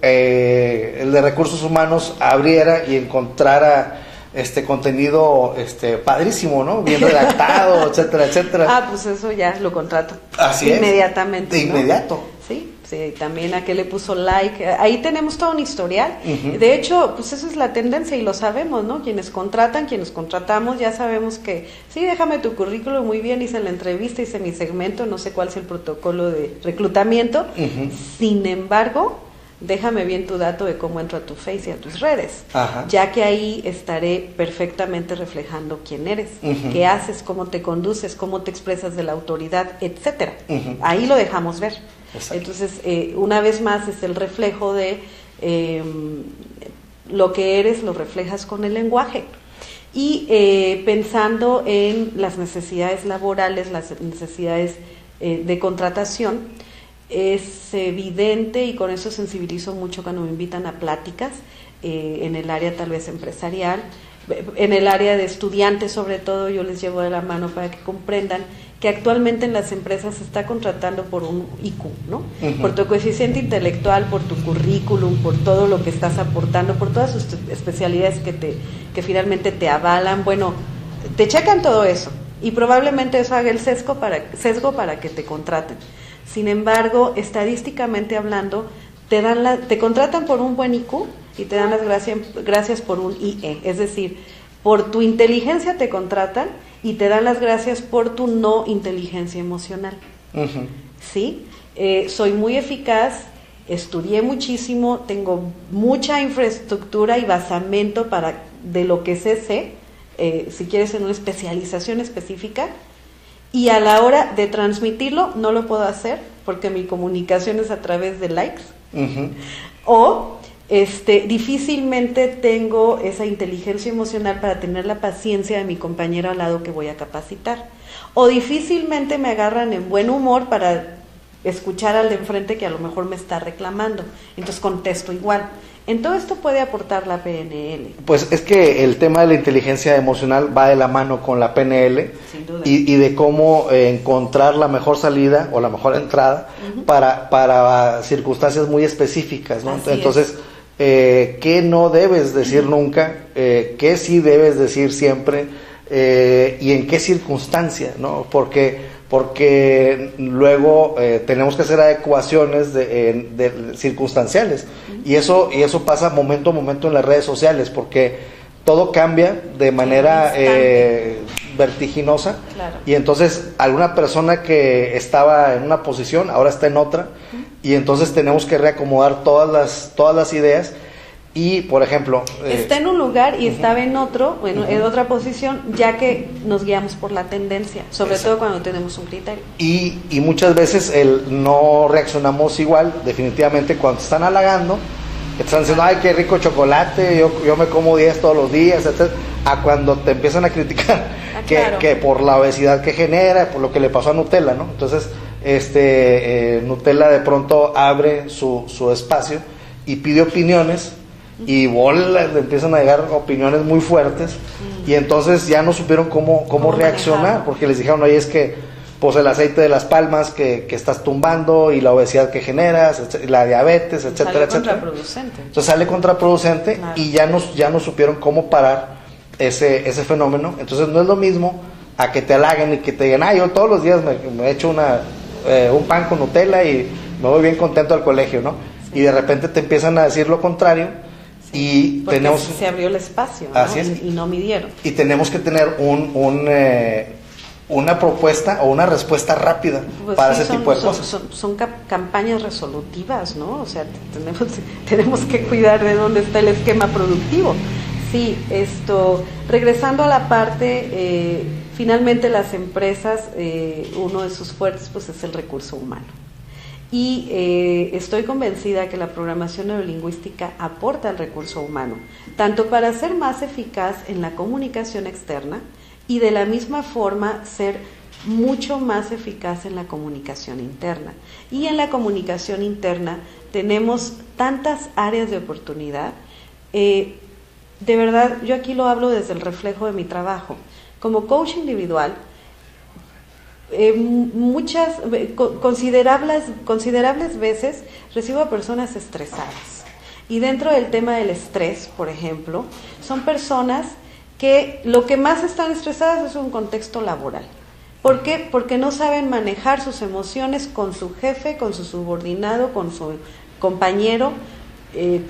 el de recursos humanos abriera y encontrara contenido padrísimo, ¿no? Bien redactado, etcétera, etcétera. Pues eso ya lo contrato. Así inmediatamente, de inmediato. Sí, también a qué le puso like. Ahí tenemos todo un historial. De hecho, pues eso es la tendencia y lo sabemos, ¿no? Quienes contratamos, ya sabemos que sí, déjame tu currículum, muy bien, hice la entrevista, hice mi segmento, no sé cuál es el protocolo de reclutamiento. Sin embargo, déjame bien tu dato de cómo entro a tu Face y a tus redes, ya que ahí estaré perfectamente reflejando quién eres, qué haces, cómo te conduces, cómo te expresas de la autoridad, etcétera. Ahí lo dejamos ver. Exacto. Entonces, una vez más es el reflejo de lo que eres, lo reflejas con el lenguaje. y pensando en las necesidades laborales, las necesidades de contratación. Es evidente, y con eso sensibilizo mucho cuando me invitan a pláticas en el área tal vez empresarial, en el área de estudiantes sobre todo, yo les llevo de la mano para que comprendan que actualmente en las empresas se está contratando por un IQ, ¿no? Por tu coeficiente intelectual, por tu currículum, por todo lo que estás aportando, por todas sus especialidades que finalmente te avalan. Bueno, te checan todo eso y probablemente eso haga el sesgo para que te contraten. Sin embargo, estadísticamente hablando, te contratan por un buen IQ y te dan las gracias por un IE, es decir, por tu inteligencia te contratan y te dan las gracias por tu no inteligencia emocional. ¿Sí? Soy muy eficaz, estudié muchísimo, tengo mucha infraestructura y basamento de lo que sé, si quieres en una especialización específica, y a la hora de transmitirlo no lo puedo hacer porque mi comunicación es a través de likes, o difícilmente tengo esa inteligencia emocional para tener la paciencia de mi compañero al lado que voy a capacitar, o difícilmente me agarran en buen humor para escuchar al de enfrente que a lo mejor me está reclamando, entonces contesto igual. En todo esto puede aportar la PNL. Pues es que el tema de la inteligencia emocional va de la mano con la PNL. Sin duda. Y de cómo encontrar la mejor salida o la mejor entrada para circunstancias muy específicas, ¿no? Entonces, ¿qué no debes decir nunca? ¿Qué sí debes decir siempre? ¿Y en qué circunstancia, ¿no? Porque luego tenemos que hacer adecuaciones circunstanciales y eso pasa momento a momento en las redes sociales, porque todo cambia de manera vertiginosa. Claro. Y entonces alguna persona que estaba en una posición ahora está en otra, y entonces tenemos que reacomodar todas las ideas. Y, por ejemplo... está en un lugar y estaba en otro, en otra posición, ya que nos guiamos por la tendencia, sobre todo cuando tenemos un criterio. Y muchas veces no reaccionamos igual, definitivamente, cuando te están halagando, que te están diciendo, ay, qué rico chocolate, yo me como 10 todos los días, etc., a cuando te empiezan a criticar claro. que por la obesidad que genera, por lo que le pasó a Nutella, ¿no? Entonces, Nutella de pronto abre su espacio y pide opiniones, y bolas, le empiezan a llegar opiniones muy fuertes, y entonces ya no supieron cómo reaccionar, manejarlo. porque les dijeron, oye, es que pues el aceite de las palmas que estás tumbando, y la obesidad que generas, la diabetes, etcétera, etcétera. Contraproducente. Entonces sale contraproducente, claro. Y ya no supieron cómo parar ese fenómeno. Entonces no es lo mismo a que te halaguen y que te digan, yo todos los días me echo un pan con Nutella y me voy bien contento al colegio, ¿no? Sí. Y de repente te empiezan a decir lo contrario. Y porque tenemos, se abrió el espacio, ¿no? Así es. Y no midieron. Y tenemos que tener una propuesta o una respuesta rápida para ese tipo de cosas. Son campañas resolutivas, ¿no? O sea, tenemos que cuidar de dónde está el esquema productivo. Sí, regresando a la parte, finalmente las empresas, uno de sus fuertes pues es el recurso humano. Y estoy convencida que la programación neurolingüística aporta al recurso humano, tanto para ser más eficaz en la comunicación externa y de la misma forma ser mucho más eficaz en la comunicación interna. Y en la comunicación interna tenemos tantas áreas de oportunidad. De verdad, yo aquí lo hablo desde el reflejo de mi trabajo. Como coach individual, muchas considerables veces recibo a personas estresadas, y dentro del tema del estrés, por ejemplo, son personas que lo que más están estresadas es un contexto laboral. ¿Por qué? Porque no saben manejar sus emociones con su jefe, con su subordinado, con su compañero,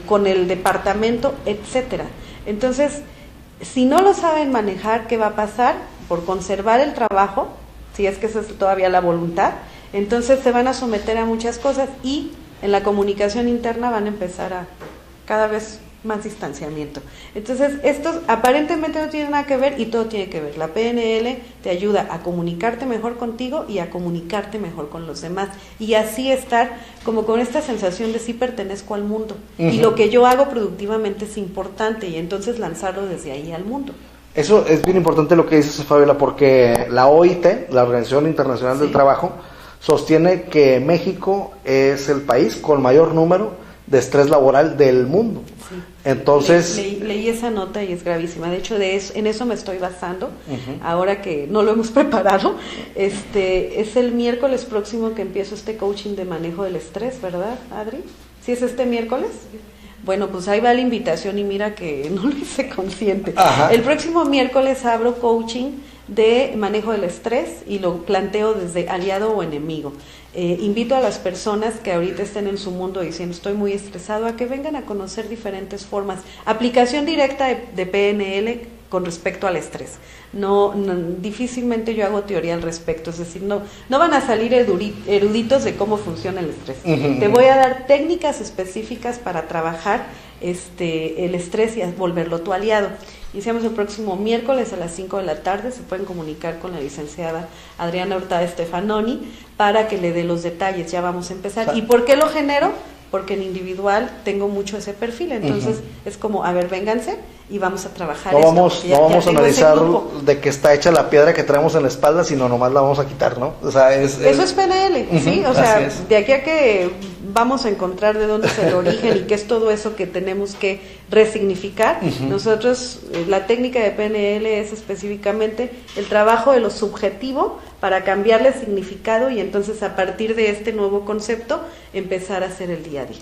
con el departamento, etcétera. Entonces, si no lo saben manejar, ¿qué va a pasar? Por conservar el trabajo, si es que esa es todavía la voluntad, entonces se van a someter a muchas cosas, y en la comunicación interna van a empezar a cada vez más distanciamiento. Entonces, estos aparentemente no tienen nada que ver, y todo tiene que ver. La PNL te ayuda a comunicarte mejor contigo y a comunicarte mejor con los demás, y así estar como con esta sensación de sí pertenezco al mundo, y lo que yo hago productivamente es importante, y entonces lanzarlo desde ahí al mundo. Eso es bien importante lo que dices, Fabiola, porque la OIT, la Organización Internacional del Trabajo, sostiene que México es el país con mayor número de estrés laboral del mundo. Sí. Entonces leí esa nota y es gravísima. De hecho, en eso me estoy basando. Ahora que no lo hemos preparado, es el miércoles próximo que empiezo este coaching de manejo del estrés, ¿verdad, Adri? ¿Sí es este miércoles? Bueno, pues ahí va la invitación y mira que no lo hice consciente. Ajá. El próximo miércoles abro coaching de manejo del estrés y lo planteo desde aliado o enemigo. Invito a las personas que ahorita estén en su mundo diciendo estoy muy estresado a que vengan a conocer diferentes formas. Aplicación directa de PNL con respecto al estrés. No, difícilmente yo hago teoría al respecto, es decir, no van a salir eruditos de cómo funciona el estrés. Te voy a dar técnicas específicas para trabajar el estrés y volverlo tu aliado. Iniciamos el próximo miércoles a las 5 de la tarde, se pueden comunicar con la licenciada Adriana Hurtado Stefanoni para que le dé los detalles, ya vamos a empezar. ¿Y por qué lo genero? Porque en individual tengo mucho ese perfil, entonces es como, a ver, vénganse y vamos a trabajar. No vamos a analizar de que está hecha la piedra que traemos en la espalda, sino nomás la vamos a quitar, ¿no? O sea, eso es PNL, ¿sí? O sea, de aquí a que vamos a encontrar de dónde es el origen y qué es todo eso que tenemos que resignificar. Nosotros, la técnica de PNL es específicamente el trabajo de lo subjetivo para cambiarle significado y entonces a partir de este nuevo concepto empezar a hacer el día a día.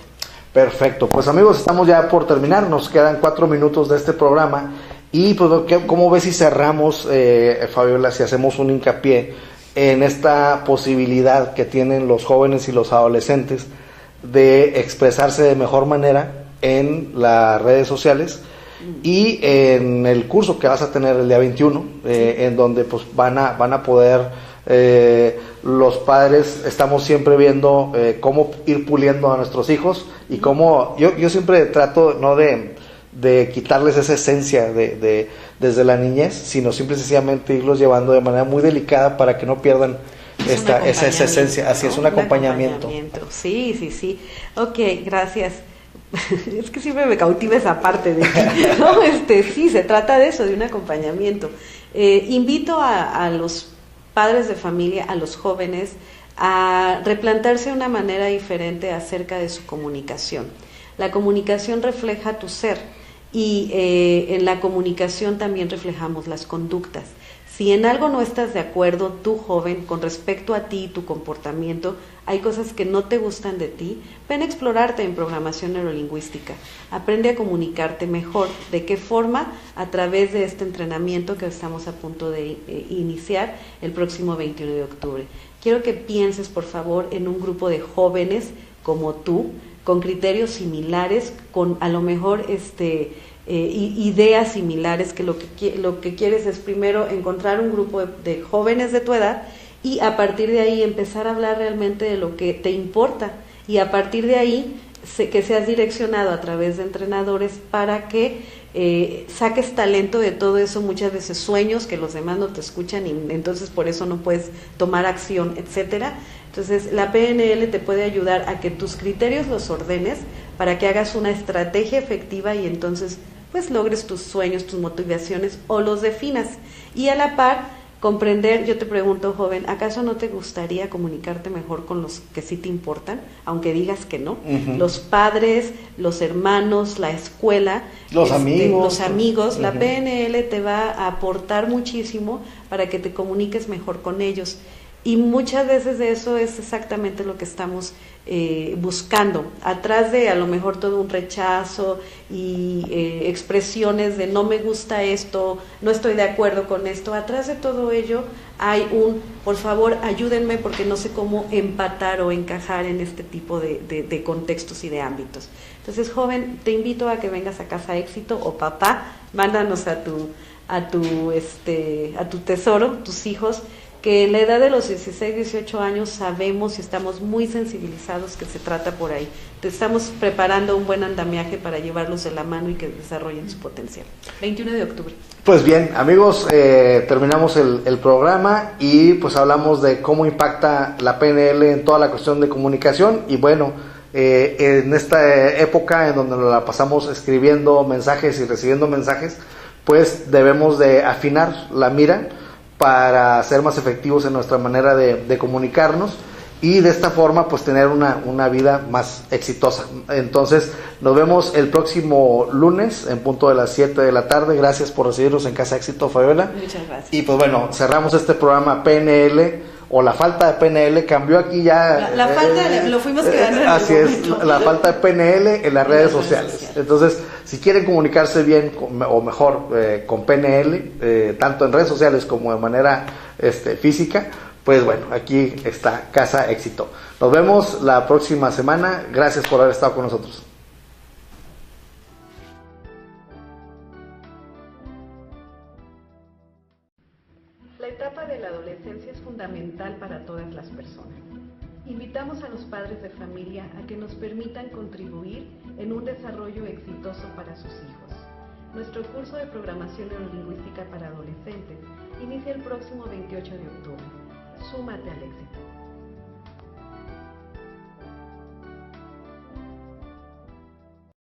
Perfecto, pues amigos, estamos ya por terminar, nos quedan 4 minutos de este programa y pues ¿cómo ves si cerramos, Fabiola, si hacemos un hincapié en esta posibilidad que tienen los jóvenes y los adolescentes de expresarse de mejor manera en las redes sociales y en el curso que vas a tener el día 21, en donde pues van a poder... los padres estamos siempre viendo cómo ir puliendo a nuestros hijos y cómo yo siempre trato no de quitarles esa esencia desde la niñez, sino simple y sencillamente irlos llevando de manera muy delicada para que no pierdan esa esencia. Así es, un acompañamiento. Sí. Ok, gracias. Es que siempre me cautiva esa parte de ¿no? Sí, se trata de eso, de un acompañamiento. Invito a los padres de familia, a los jóvenes, a replantarse de una manera diferente acerca de su comunicación. La comunicación refleja tu ser y en la comunicación también reflejamos las conductas. Si en algo no estás de acuerdo, tú joven, con respecto a ti y tu comportamiento, hay cosas que no te gustan de ti, ven a explorarte en programación neurolingüística. Aprende a comunicarte mejor. ¿De qué forma? A través de este entrenamiento que estamos a punto de iniciar el próximo 21 de octubre. Quiero que pienses, por favor, en un grupo de jóvenes como tú, con criterios similares, con a lo mejor ideas similares, que lo que quieres es primero encontrar un grupo de jóvenes de tu edad y a partir de ahí empezar a hablar realmente de lo que te importa y a partir de ahí que seas direccionado a través de entrenadores para que saques talento de todo eso, muchas veces sueños que los demás no te escuchan y entonces por eso no puedes tomar acción, etcétera. Entonces la PNL te puede ayudar a que tus criterios los ordenes para que hagas una estrategia efectiva y entonces pues logres tus sueños, tus motivaciones o los definas. Y a la par, comprender, yo te pregunto, joven, ¿acaso no te gustaría comunicarte mejor con los que sí te importan, aunque digas que no? Los padres, los hermanos, la escuela, los amigos. La PNL te va a aportar muchísimo para que te comuniques mejor con ellos. Y muchas veces de eso es exactamente lo que estamos buscando, atrás de a lo mejor todo un rechazo y expresiones de no me gusta esto, no estoy de acuerdo con esto, atrás de todo ello hay por favor ayúdenme porque no sé cómo empatar o encajar en este tipo de contextos y de ámbitos. Entonces, joven, te invito a que vengas a Casa Éxito o papá, mándanos a tu tesoro, tus hijos, que en la edad de los 16, 18 años sabemos y estamos muy sensibilizados que se trata por ahí. Te estamos preparando un buen andamiaje para llevarlos de la mano y que desarrollen su potencial. 21 de octubre. Pues bien, amigos, terminamos el programa y pues hablamos de cómo impacta la PNL en toda la cuestión de comunicación y bueno, en esta época en donde nos la pasamos escribiendo mensajes y recibiendo mensajes, pues debemos de afinar la mira para ser más efectivos en nuestra manera de comunicarnos y de esta forma pues tener una vida más exitosa. Entonces nos vemos el próximo lunes en punto de las 7 de la tarde. Gracias por recibirnos en Casa Éxito, Fabiola. Muchas gracias. Y pues bueno, cerramos este programa PNL o la falta de PNL. Cambió aquí ya la falta lo fuimos quedando en así el es, momento. la falta de PNL en las redes sociales. Entonces, si quieren comunicarse bien o mejor con PNL, tanto en redes sociales como de manera física, pues bueno, aquí está Casa Éxito. Nos vemos la próxima semana. Gracias por haber estado con nosotros. La etapa de la adolescencia es fundamental para todas las personas. Invitamos a los padres de familia a que nos permitan contribuir en un desarrollo exitoso para sus hijos. Nuestro curso de programación neurolingüística para adolescentes inicia el próximo 28 de octubre. Súmate al éxito.